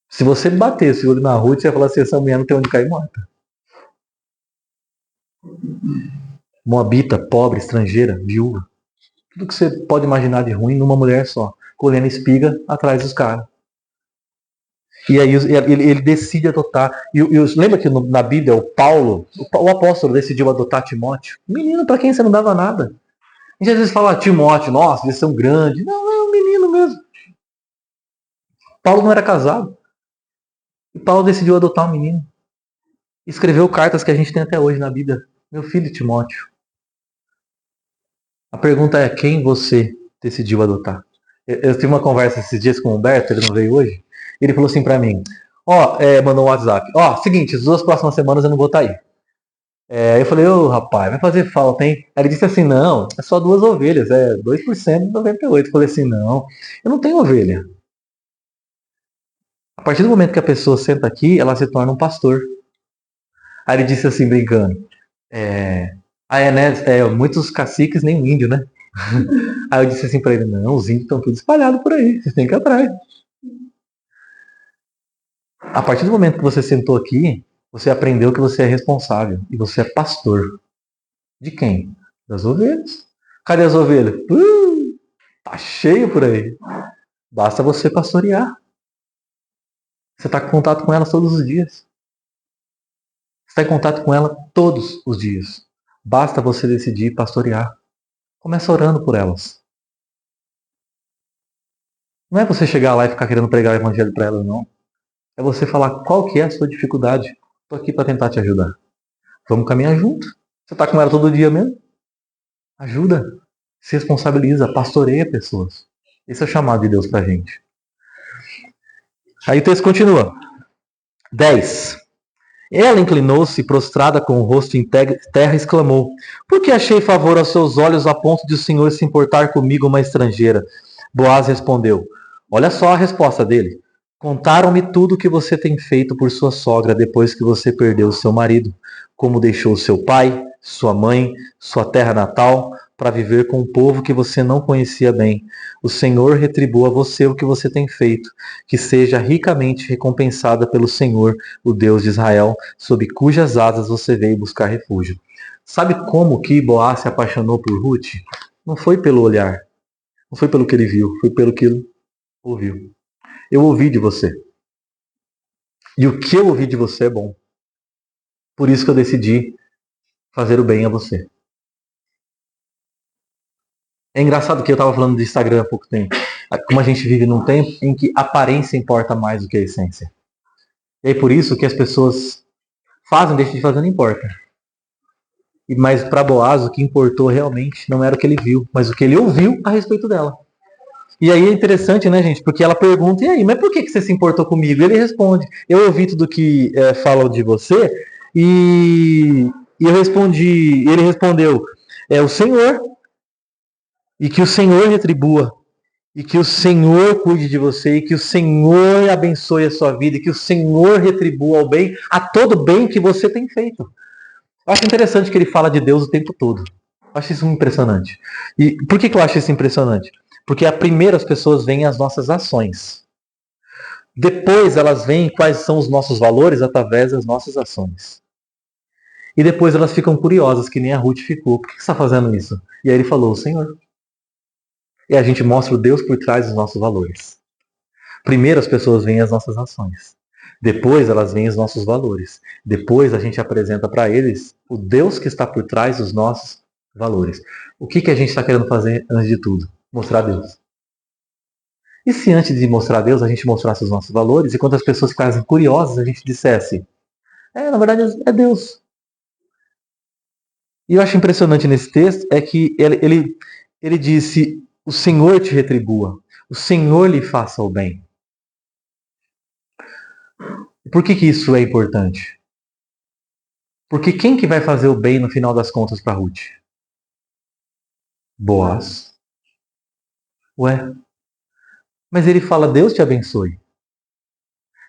Se você batesse o olho na Ruth, você ia falar assim, essa mulher não tem onde cair morta. Moabita, pobre, estrangeira, viúva. Tudo que você pode imaginar de ruim numa mulher só. Colhendo espiga atrás dos caras. E aí ele decide adotar. Lembra que na Bíblia o Paulo, o apóstolo, decidiu adotar Timóteo? Menino para quem você não dava nada. A gente às vezes fala Timóteo, nossa, eles são grandes. Não, é um menino mesmo. Paulo não era casado. E Paulo decidiu adotar um menino. Escreveu cartas que a gente tem até hoje na Bíblia. Meu filho Timóteo. A pergunta é, quem você decidiu adotar? Eu tive uma conversa esses dias com o Humberto, ele não veio hoje. Ele falou assim pra mim, mandou um WhatsApp. Seguinte, as 2 próximas semanas eu não vou estar aí. Eu falei, rapaz, vai fazer falta, hein? Aí ele disse assim, não, é só 2 ovelhas, 2% de 98. Eu falei assim, não, eu não tenho ovelha. A partir do momento que a pessoa senta aqui, ela se torna um pastor. Aí ele disse assim, brincando, né? Muitos caciques nem um índio, né? Aí eu disse assim pra ele, não, os índios estão todos espalhados por aí, vocês têm que ir atrás. A partir do momento que você sentou aqui, você aprendeu que você é responsável e você é pastor. De quem? Das ovelhas. Cadê as ovelhas? Tá cheio por aí. Basta você pastorear. Você está em contato com elas todos os dias. Você está em contato com ela todos os dias. Basta você decidir pastorear. Começa orando por elas. Não é você chegar lá e ficar querendo pregar o evangelho para elas, não. É você falar qual que é a sua dificuldade. Estou aqui para tentar te ajudar. Vamos caminhar junto. Você está com ela todo dia mesmo? Ajuda. Se responsabiliza. Pastoreia pessoas. Esse é o chamado de Deus para a gente. Aí o texto continua. 10. Ela inclinou-se, prostrada com o rosto em terra, e exclamou: Por que achei favor aos seus olhos a ponto de o Senhor se importar comigo, uma estrangeira? Boaz respondeu: Olha só a resposta dele. Contaram-me tudo o que você tem feito por sua sogra depois que você perdeu seu marido, como deixou seu pai, sua mãe, sua terra natal, para viver com um povo que você não conhecia bem. O Senhor retribua a você o que você tem feito, que seja ricamente recompensada pelo Senhor, o Deus de Israel, sob cujas asas você veio buscar refúgio. Sabe como que Boaz se apaixonou por Ruth? Não foi pelo olhar, não foi pelo que ele viu, foi pelo que ele ouviu. Eu ouvi de você. E o que eu ouvi de você é bom. Por isso que eu decidi fazer o bem a você. É engraçado que eu estava falando de Instagram há pouco tempo. Como a gente vive num tempo em que a aparência importa mais do que a essência. E é por isso que as pessoas fazem, deixam de fazer, não importa. Mas para Boaz o que importou realmente não era o que ele viu, mas o que ele ouviu a respeito dela. E aí é interessante, né, gente? Porque ela pergunta, e aí, mas por que você se importou comigo? E ele responde, eu ouvi tudo que falam de você, e eu respondi, ele respondeu, é o Senhor, e que o Senhor retribua, e que o Senhor cuide de você, e que o Senhor abençoe a sua vida, e que o Senhor retribua ao bem, a todo bem que você tem feito. Eu acho interessante que ele fala de Deus o tempo todo. Eu acho isso impressionante. E por que eu acho isso impressionante? Porque primeiro as pessoas veem as nossas ações. Depois elas veem quais são os nossos valores através das nossas ações. E depois elas ficam curiosas, que nem a Ruth ficou. Por que você está fazendo isso? E aí ele falou, o Senhor. E a gente mostra o Deus por trás dos nossos valores. Primeiro as pessoas veem as nossas ações. Depois elas veem os nossos valores. Depois a gente apresenta para eles o Deus que está por trás dos nossos valores. O que a gente está querendo fazer antes de tudo? Mostrar Deus. E se antes de mostrar Deus, a gente mostrasse os nossos valores, e quando as pessoas ficassem curiosas, a gente dissesse, na verdade é Deus. E eu acho impressionante nesse texto, é que ele disse, o Senhor te retribua, o Senhor lhe faça o bem. Por que isso é importante? Porque quem que vai fazer o bem no final das contas para Ruth? Boaz. Ué? Mas ele fala, Deus te abençoe.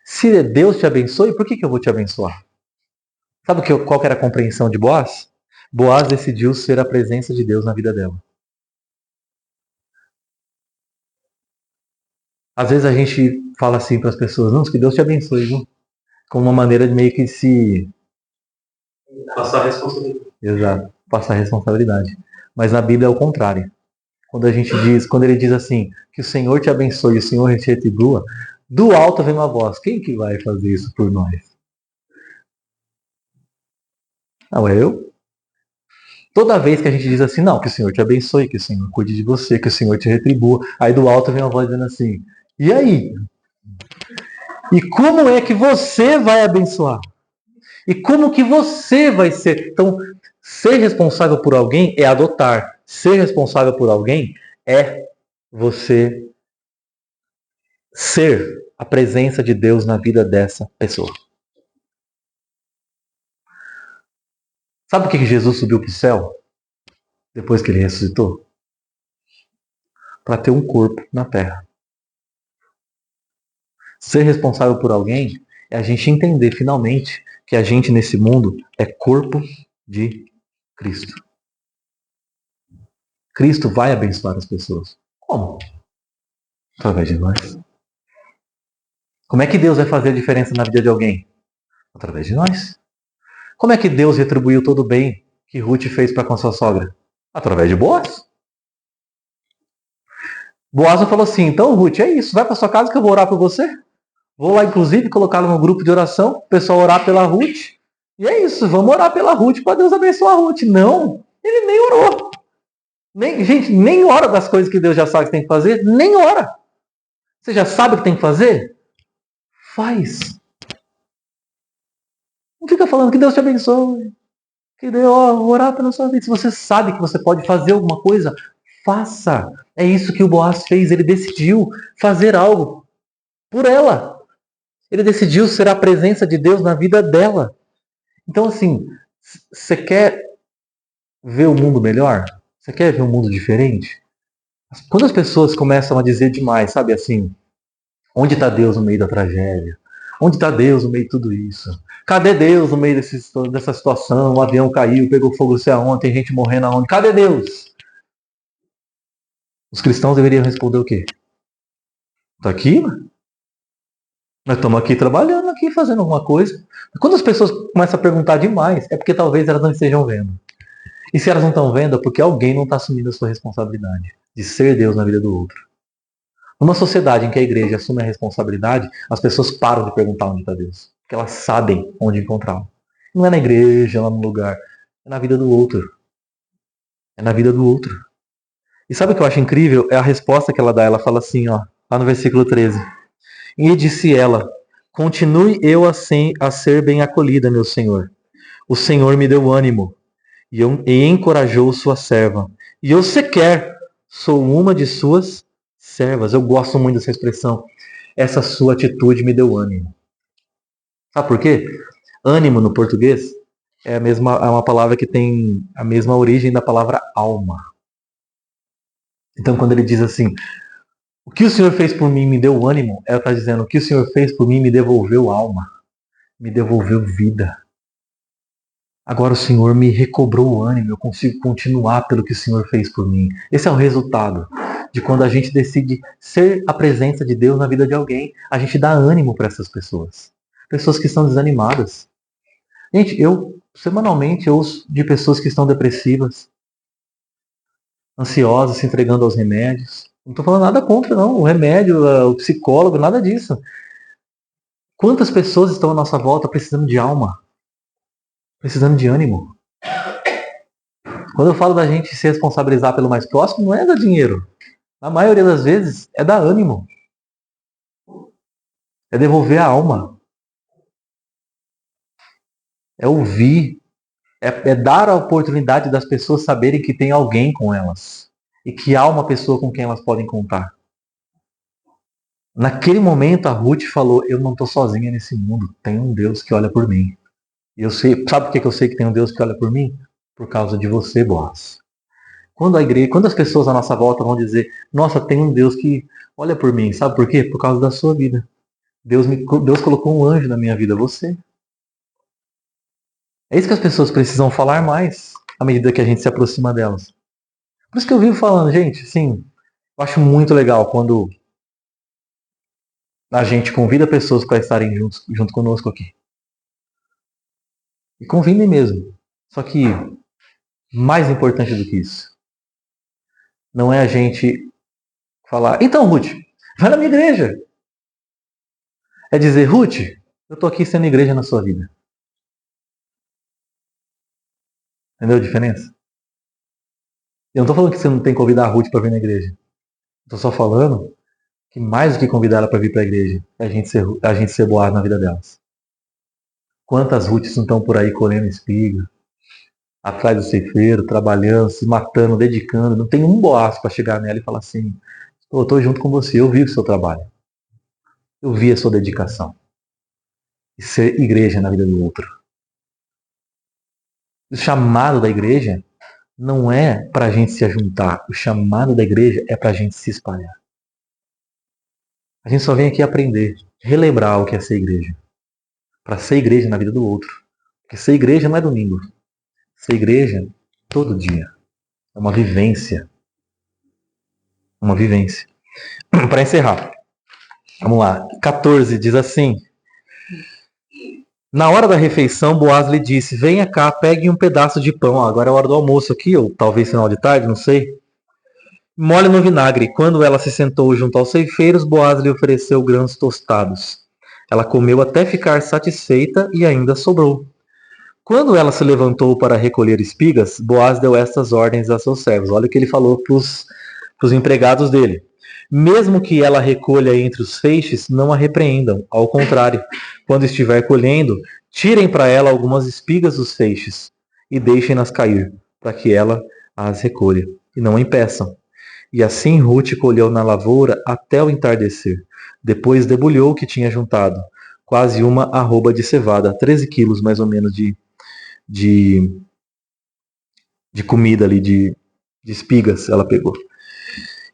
Se Deus te abençoe, por que eu vou te abençoar? Sabe qual que era a compreensão de Boaz? Boaz decidiu ser a presença de Deus na vida dela. Às vezes a gente fala assim para as pessoas, não, que Deus te abençoe, viu? Com uma maneira de meio que se... Passar a responsabilidade. Exato, passar a responsabilidade. Mas na Bíblia é o contrário. Quando ele diz assim, que o Senhor te abençoe e o Senhor te retribua, Do alto vem uma voz. Quem que vai fazer isso por nós? Não, é eu. Toda vez que a gente diz assim, não, que o Senhor te abençoe, que o Senhor cuide de você, que o Senhor te retribua. Aí do alto vem uma voz dizendo assim, e aí? E como é que você vai abençoar? E como que você vai ser? Então, ser responsável por alguém é adotar. Ser responsável por alguém é você ser a presença de Deus na vida dessa pessoa. Sabe por que Jesus subiu para o céu depois que ele ressuscitou? Para ter um corpo na terra. Ser responsável por alguém é a gente entender finalmente que a gente nesse mundo é corpo de Cristo. Cristo vai abençoar as pessoas. Como? Através de nós. Como é que Deus vai fazer a diferença na vida de alguém? Através de nós. Como é que Deus retribuiu todo o bem que Ruth fez para com a sua sogra? Através de Boaz. Boaz falou assim, então Ruth, é isso, vai para sua casa que eu vou orar por você. Vou lá, inclusive, colocá-la no grupo de oração, o pessoal orar pela Ruth. E é isso, vamos orar pela Ruth para Deus abençoar a Ruth. Não, ele nem orou. Gente, nem ora das coisas que Deus já sabe que tem que fazer, nem ora. Você já sabe o que tem que fazer? Faz. Não fica falando que Deus te abençoe. Que Deus orar pela sua vida. Se você sabe que você pode fazer alguma coisa, faça. É isso que o Boaz fez. Ele decidiu fazer algo por ela. Ele decidiu ser a presença de Deus na vida dela. Então, assim, você quer ver o mundo melhor? Você quer ver um mundo diferente? Quando as pessoas começam a dizer demais, sabe assim, onde está Deus no meio da tragédia? Onde está Deus no meio de tudo isso? Cadê Deus no meio dessa situação? O avião caiu, pegou fogo, não sei aonde, tem gente morrendo aonde? Cadê Deus? Os cristãos deveriam responder o quê? Está aqui? Nós estamos aqui trabalhando, aqui fazendo alguma coisa. Quando as pessoas começam a perguntar demais, é porque talvez elas não estejam vendo. E se elas não estão vendo, é porque alguém não está assumindo a sua responsabilidade de ser Deus na vida do outro. Numa sociedade em que a igreja assume a responsabilidade, as pessoas param de perguntar onde está Deus. Porque elas sabem onde encontrá-lo. Não é na igreja, lá no lugar. É na vida do outro. É na vida do outro. E sabe o que eu acho incrível? É a resposta que ela dá. Ela fala assim, ó, lá no versículo 13. E disse ela, continue eu assim a ser bem acolhida, meu Senhor. O Senhor me deu ânimo e encorajou sua serva. E eu sequer sou uma de suas servas. Eu gosto muito dessa expressão. Essa sua atitude me deu ânimo. Sabe por quê? Ânimo no português é uma palavra que tem a mesma origem da palavra alma. Então quando ele diz assim, o que o Senhor fez por mim me deu ânimo, ela está dizendo, o que o Senhor fez por mim me devolveu alma, me devolveu vida. Agora o Senhor me recobrou o ânimo, eu consigo continuar pelo que o Senhor fez por mim. Esse é o resultado de quando a gente decide ser a presença de Deus na vida de alguém. A gente dá ânimo para essas pessoas. Pessoas que estão desanimadas. Gente, eu semanalmente ouço de pessoas que estão depressivas, ansiosas, se entregando aos remédios. Não estou falando nada contra, não. O remédio, o psicólogo, nada disso. Quantas pessoas estão à nossa volta precisando de alma? Precisando de ânimo? Quando eu falo da gente se responsabilizar pelo mais próximo, não é dar dinheiro. Na maioria das vezes, é dar ânimo. É devolver a alma. É ouvir. É dar a oportunidade das pessoas saberem que tem alguém com elas. E que há uma pessoa com quem elas podem contar. Naquele momento, a Ruth falou, eu não estou sozinha nesse mundo. Tem um Deus que olha por mim. E eu sei, sabe por que eu sei que tem um Deus que olha por mim? Por causa de você, Boaz. Quando a igreja, quando as pessoas à nossa volta vão dizer, nossa, tem um Deus que olha por mim, sabe por quê? Por causa da sua vida. Deus colocou um anjo na minha vida, você. É isso que as pessoas precisam falar mais à medida que a gente se aproxima delas. Por isso que eu vivo falando, gente, sim, eu acho muito legal quando a gente convida pessoas para estarem junto conosco aqui. E convidem mesmo. Só que, mais importante do que isso, não é a gente falar, então, Ruth, vai na minha igreja. É dizer, Ruth, eu estou aqui sendo igreja na sua vida. Entendeu a diferença? Eu não estou falando que você não tem que convidar a Ruth para vir na igreja. Estou só falando que mais do que convidar ela para vir para a igreja, é a gente ser Boaz na vida delas. Quantas Ruths não estão por aí colhendo espiga, atrás do ceifeiro, trabalhando, se matando, dedicando. Não tem um Boaz para chegar nela e falar assim, eu estou junto com você, eu vi o seu trabalho. Eu vi a sua dedicação. E ser igreja na vida do outro. O chamado da igreja não é para a gente se ajuntar. O chamado da igreja é para a gente se espalhar. A gente só vem aqui aprender, relembrar o que é ser igreja. Para ser igreja na vida do outro. Porque ser igreja não é domingo. Ser igreja todo dia. É uma vivência. Uma vivência. Para encerrar. Vamos lá. 14 diz assim. Na hora da refeição, Boaz lhe disse, venha cá, pegue um pedaço de pão. Agora é a hora do almoço aqui, ou talvez final de tarde, não sei. Molhe no vinagre. Quando ela se sentou junto aos ceifeiros, Boaz lhe ofereceu grãos tostados. Ela comeu até ficar satisfeita e ainda sobrou. Quando ela se levantou para recolher espigas, Boaz deu estas ordens a seus servos. Olha o que ele falou para os empregados dele. Mesmo que ela recolha entre os feixes, não a repreendam. Ao contrário, quando estiver colhendo, tirem para ela algumas espigas dos feixes e deixem-nas cair, para que ela as recolha, e não a impeçam. E assim Ruth colheu na lavoura até o entardecer. Depois debulhou o que tinha juntado, quase uma arroba de cevada, 13 quilos mais ou menos de comida ali, de espigas ela pegou.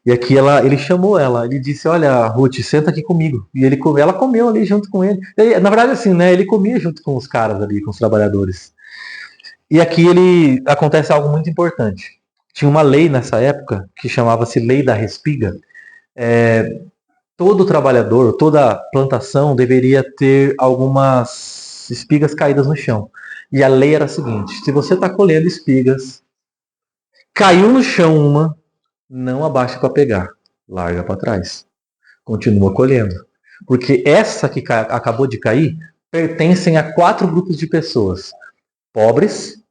E aqui ele chamou ela, ele disse, olha, Ruth, senta aqui comigo. E ela comeu ali junto com ele. Na verdade, assim, né, ele comia junto com os caras ali, com os trabalhadores. E aqui acontece algo muito importante. Tinha uma lei nessa época que chamava-se Lei da Respiga. Todo trabalhador, toda plantação deveria ter algumas espigas caídas no chão. E a lei era a seguinte, se você está colhendo espigas, caiu no chão uma, não abaixa para pegar, larga para trás. Continua colhendo. Porque essa que acabou de cair pertencem a 4 grupos de pessoas. Pobres,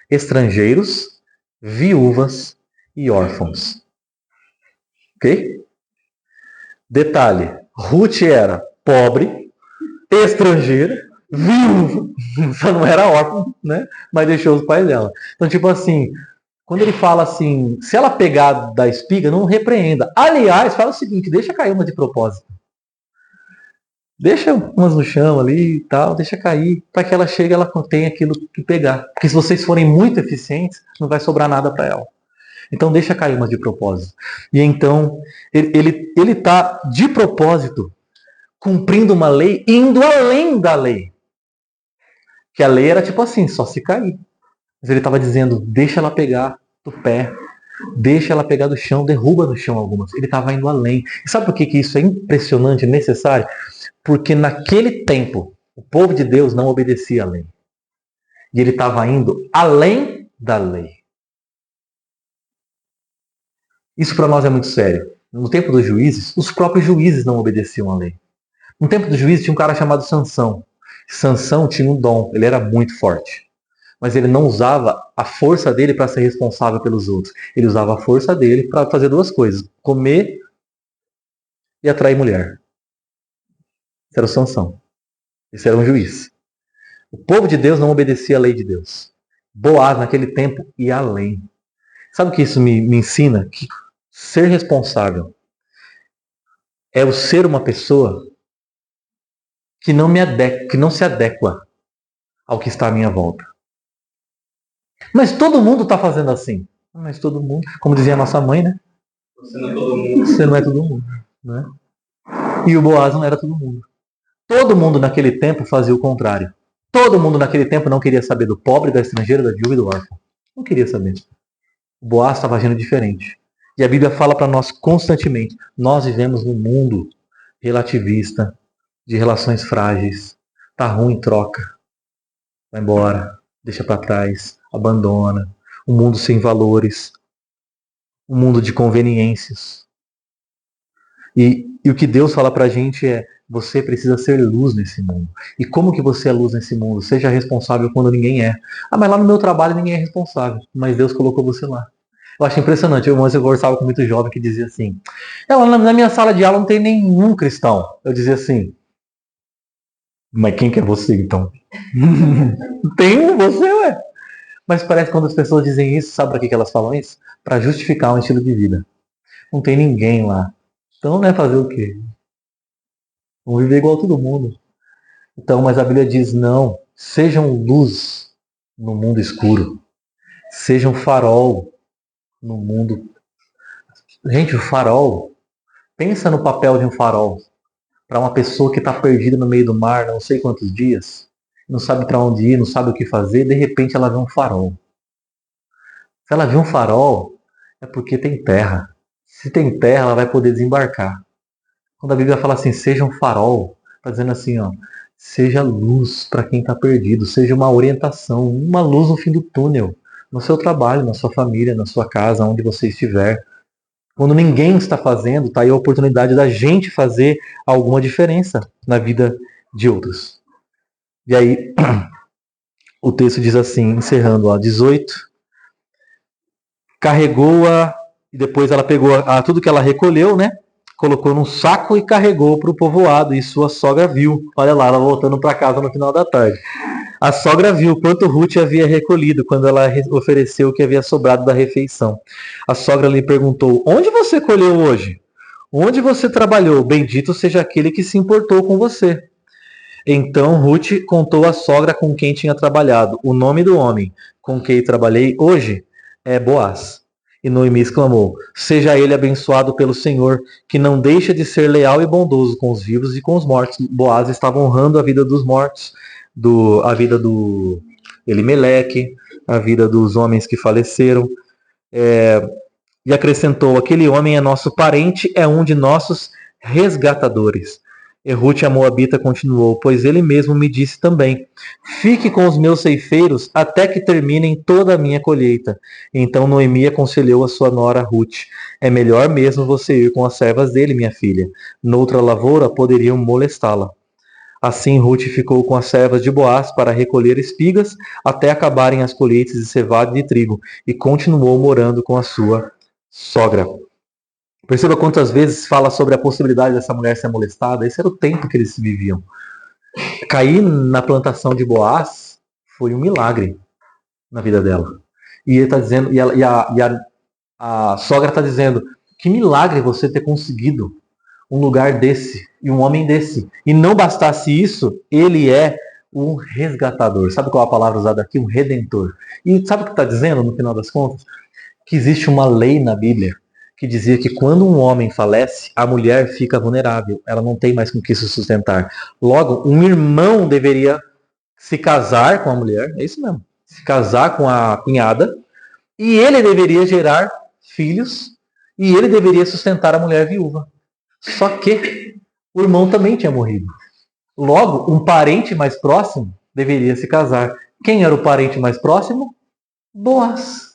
estrangeiros, viúvas e órfãos. Ok? Detalhe, Ruth era pobre, estrangeira, viúva, só não era órfã, né? Mas deixou os pais dela. Então, tipo assim, quando ele fala assim, se ela pegar da espiga, não repreenda. Aliás, fala o seguinte, deixa cair uma de propósito. Deixa umas no chão ali e tal, deixa cair, para que ela chegue, ela tenha aquilo que pegar. Porque se vocês forem muito eficientes, não vai sobrar nada para ela. Então deixa cair umas de propósito. E então, ele está de propósito cumprindo uma lei, indo além da lei. Que a lei era tipo assim, só se cair. Mas ele estava dizendo, deixa ela pegar do pé, deixa ela pegar do chão, derruba no chão algumas. Ele estava indo além. E sabe por que isso é impressionante e necessário? Porque naquele tempo, o povo de Deus não obedecia à lei. E ele estava indo além da lei. Isso para nós é muito sério. No tempo dos juízes, os próprios juízes não obedeciam à lei. No tempo dos juízes tinha um cara chamado Sansão. Sansão tinha um dom, ele era muito forte. Mas ele não usava a força dele para ser responsável pelos outros. Ele usava a força dele para fazer 2 coisas. Comer e atrair mulher. Esse era o Sansão. Esse era um juiz. O povo de Deus não obedecia à lei de Deus. Boaz, naquele tempo, ia além. Sabe o que isso me ensina? Que ser responsável é o ser uma pessoa que não se adequa ao que está à minha volta. Mas todo mundo está fazendo assim. Mas todo mundo, como dizia a nossa mãe, né? Você não é todo mundo. Você não é todo mundo. Né? E o Boaz não era todo mundo. Todo mundo naquele tempo fazia o contrário. Todo mundo naquele tempo não queria saber do pobre, da estrangeira, da viúva e do órfão. Não queria saber. O Boaz estava agindo diferente. E a Bíblia fala para nós constantemente, nós vivemos num mundo relativista, de relações frágeis. Tá ruim, troca. Vai embora, deixa para trás, abandona. Um mundo sem valores. Um mundo de conveniências. E o que Deus fala pra gente é, Você precisa ser luz nesse mundo. E como que você é luz nesse mundo? Seja responsável quando ninguém é. Ah, mas lá no meu trabalho ninguém é responsável. Mas Deus colocou você lá. Eu acho impressionante. Eu conversava com muito jovem que dizia assim: na minha sala de aula não tem nenhum cristão. Eu dizia assim: mas quem que é você então? Tem um, você, ué. Mas parece que quando as pessoas dizem isso, sabe para que elas falam isso? Para justificar um estilo de vida. Não tem ninguém lá. Então, né, fazer o quê? Vão viver igual a todo mundo. Então, mas a Bíblia diz: não, sejam luz no mundo escuro. Sejam farol no mundo. Gente, o farol, pensa no papel de um farol para uma pessoa que está perdida no meio do mar, não sei quantos dias, não sabe para onde ir, não sabe o que fazer, de repente ela vê um farol. Se ela vê um farol, é porque tem terra. Se tem terra, ela vai poder desembarcar. Quando a Bíblia fala assim, seja um farol, está dizendo assim, ó, seja luz para quem está perdido, seja uma orientação, uma luz no fim do túnel, no seu trabalho, na sua família, na sua casa, onde você estiver. Quando ninguém está fazendo, está aí a oportunidade da gente fazer alguma diferença na vida de outros. E aí, o texto diz assim, encerrando, ó, 18, carregou-a, e depois ela pegou tudo que ela recolheu, né? Colocou num saco e carregou para o povoado, e sua sogra viu. Olha lá, ela voltando para casa no final da tarde. A sogra viu quanto Ruth havia recolhido quando ela ofereceu o que havia sobrado da refeição. A sogra lhe perguntou: onde você colheu hoje? Onde você trabalhou? Bendito seja aquele que se importou com você. Então Ruth contou à sogra com quem tinha trabalhado. O nome do homem com quem trabalhei hoje é Boaz. E Noemi exclamou: seja ele abençoado pelo Senhor, que não deixa de ser leal e bondoso com os vivos e com os mortos. Boaz estava honrando a vida dos mortos, a vida do Elimeleque, a vida dos homens que faleceram. E acrescentou: aquele homem é nosso parente, é um de nossos resgatadores. E Ruth a Moabita continuou: pois ele mesmo me disse também: fique com os meus ceifeiros até que terminem toda a minha colheita. Então Noemi aconselhou a sua nora Ruth: é melhor mesmo você ir com as servas dele, minha filha. Noutra lavoura poderiam molestá-la. Assim Ruth ficou com as servas de Boaz para recolher espigas até acabarem as colheitas de cevada e de trigo, e continuou morando com a sua sogra. Perceba quantas vezes fala sobre a possibilidade dessa mulher ser molestada. Esse era o tempo que eles viviam. Cair na plantação de Boaz foi um milagre na vida dela. E ele tá dizendo, a sogra está dizendo: que milagre você ter conseguido um lugar desse e um homem desse. E não bastasse isso, ele é um resgatador. Sabe qual é a palavra usada aqui? Um redentor. E sabe o que está dizendo no final das contas? Que existe uma lei na Bíblia que dizia que quando um homem falece, a mulher fica vulnerável, ela não tem mais com que se sustentar. Logo, um irmão deveria se casar com a mulher, é isso mesmo, se casar com a cunhada, e ele deveria gerar filhos, e ele deveria sustentar a mulher viúva. Só que o irmão também tinha morrido. Logo, um parente mais próximo deveria se casar. Quem era o parente mais próximo? Boaz.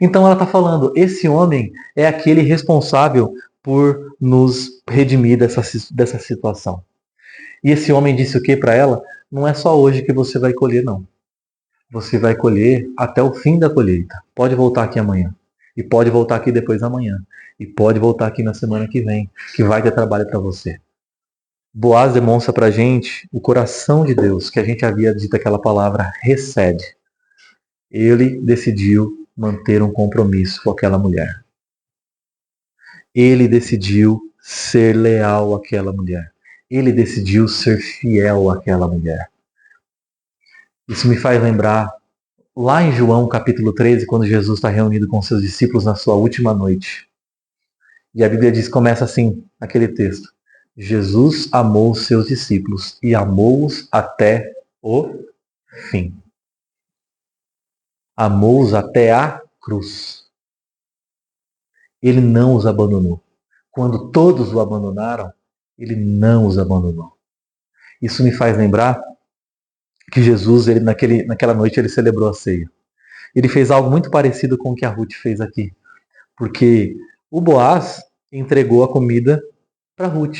Então ela está falando, esse homem é aquele responsável por nos redimir dessa situação. E esse homem disse o que para ela? Não é só hoje que você vai colher, não. Você vai colher até o fim da colheita. Pode voltar aqui amanhã. E pode voltar aqui depois da manhã. E pode voltar aqui na semana que vem, que vai ter trabalho para você. Boaz demonstra para a gente o coração de Deus, que a gente havia dito aquela palavra, recebe. Ele decidiu manter um compromisso com aquela mulher. Ele decidiu ser leal àquela mulher. Ele decidiu ser fiel àquela mulher. Isso me faz lembrar, lá em João capítulo 13, quando Jesus está reunido com seus discípulos na sua última noite. E a Bíblia diz, começa assim, aquele texto. Jesus amou os seus discípulos e amou-os até o fim. Amou-os até a cruz. Ele não os abandonou. Quando todos o abandonaram, ele não os abandonou. Isso me faz lembrar que Jesus, naquela noite, ele celebrou a ceia. Ele fez algo muito parecido com o que a Ruth fez aqui. Porque o Boaz entregou a comida para Ruth.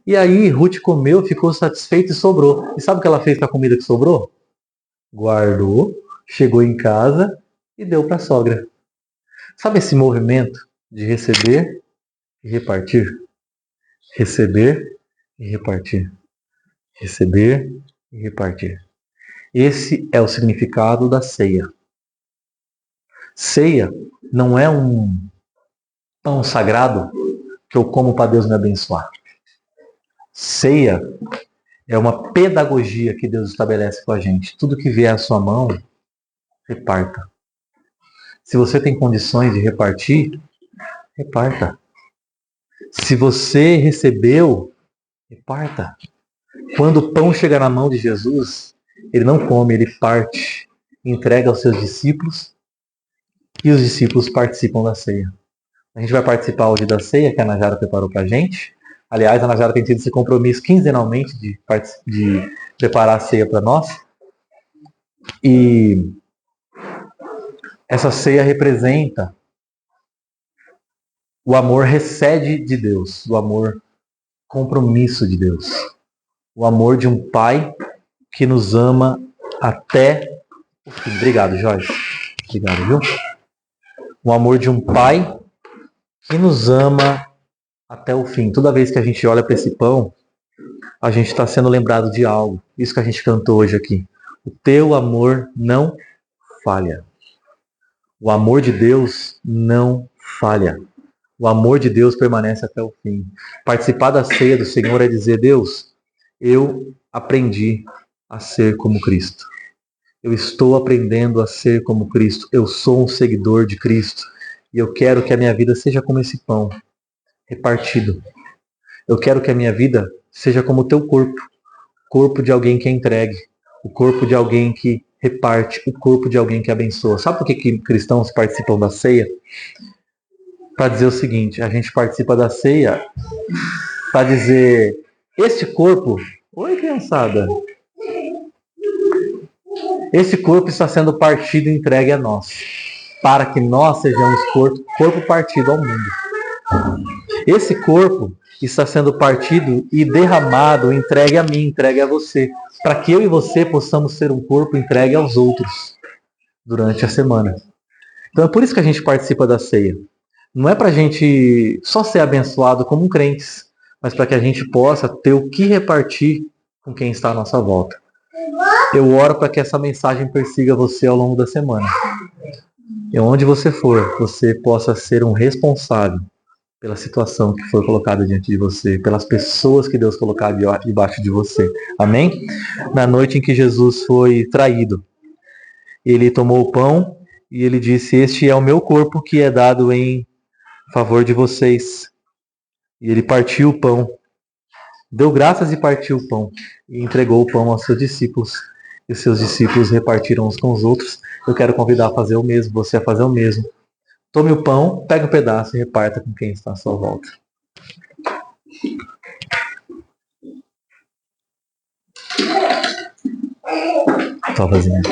E aí Ruth comeu, ficou satisfeita e sobrou. E sabe o que ela fez com a comida que sobrou? Guardou, chegou em casa e deu para a sogra. Sabe esse movimento de receber e repartir? Receber e repartir. Receber e repartir. Esse é o significado da ceia. Ceia não é um pão sagrado que eu como para Deus me abençoar. Ceia é uma pedagogia que Deus estabelece com a gente. Tudo que vier à sua mão, reparta. Se você tem condições de repartir, reparta. Se você recebeu, reparta. Quando o pão chega na mão de Jesus, ele não come, ele parte, entrega aos seus discípulos e os discípulos participam da ceia. A gente vai participar hoje da ceia que a Najara preparou para a gente. Aliás, a Najara tem tido esse compromisso quinzenalmente de preparar a ceia para nós. E essa ceia representa o amor recede de Deus, o amor compromisso de Deus, o amor de um pai que nos ama até o fim. Obrigado, Jorge. Obrigado, viu? O amor de um pai que nos ama até o fim. Toda vez que a gente olha para esse pão, a gente está sendo lembrado de algo. Isso que a gente cantou hoje aqui. O teu amor não falha. O amor de Deus não falha. O amor de Deus permanece até o fim. Participar da ceia do Senhor é dizer: Deus, eu aprendi a ser como Cristo. Eu estou aprendendo a ser como Cristo. Eu sou um seguidor de Cristo. E eu quero que a minha vida seja como esse pão, repartido. Eu quero que a minha vida seja como o teu corpo. Corpo de alguém que é entregue. O corpo de alguém que reparte. O corpo de alguém que abençoa. Sabe por que cristãos participam da ceia? Para dizer o seguinte: a gente participa da ceia para dizer: este corpo... Oi, criançada. Esse corpo está sendo partido e entregue a nós, para que nós sejamos corpo partido ao mundo. Esse corpo está sendo partido e derramado, entregue a mim, entregue a você, para que eu e você possamos ser um corpo entregue aos outros durante a semana. Então é por isso que a gente participa da ceia. Não é para a gente só ser abençoado como crentes, mas para que a gente possa ter o que repartir com quem está à nossa volta. Eu oro para que essa mensagem persiga você ao longo da semana. E onde você for, você possa ser um responsável pela situação que foi colocada diante de você, pelas pessoas que Deus colocar debaixo de você. Amém? Na noite em que Jesus foi traído, ele tomou o pão e ele disse: este é o meu corpo que é dado em favor de vocês. E ele partiu o pão, deu graças e partiu o pão, e entregou o pão aos seus discípulos. E os seus discípulos repartiram uns com os outros. Eu quero convidar a fazer o mesmo, você a fazer o mesmo. Tome o pão, pegue um pedaço e reparta com quem está à sua volta. Salvazinha.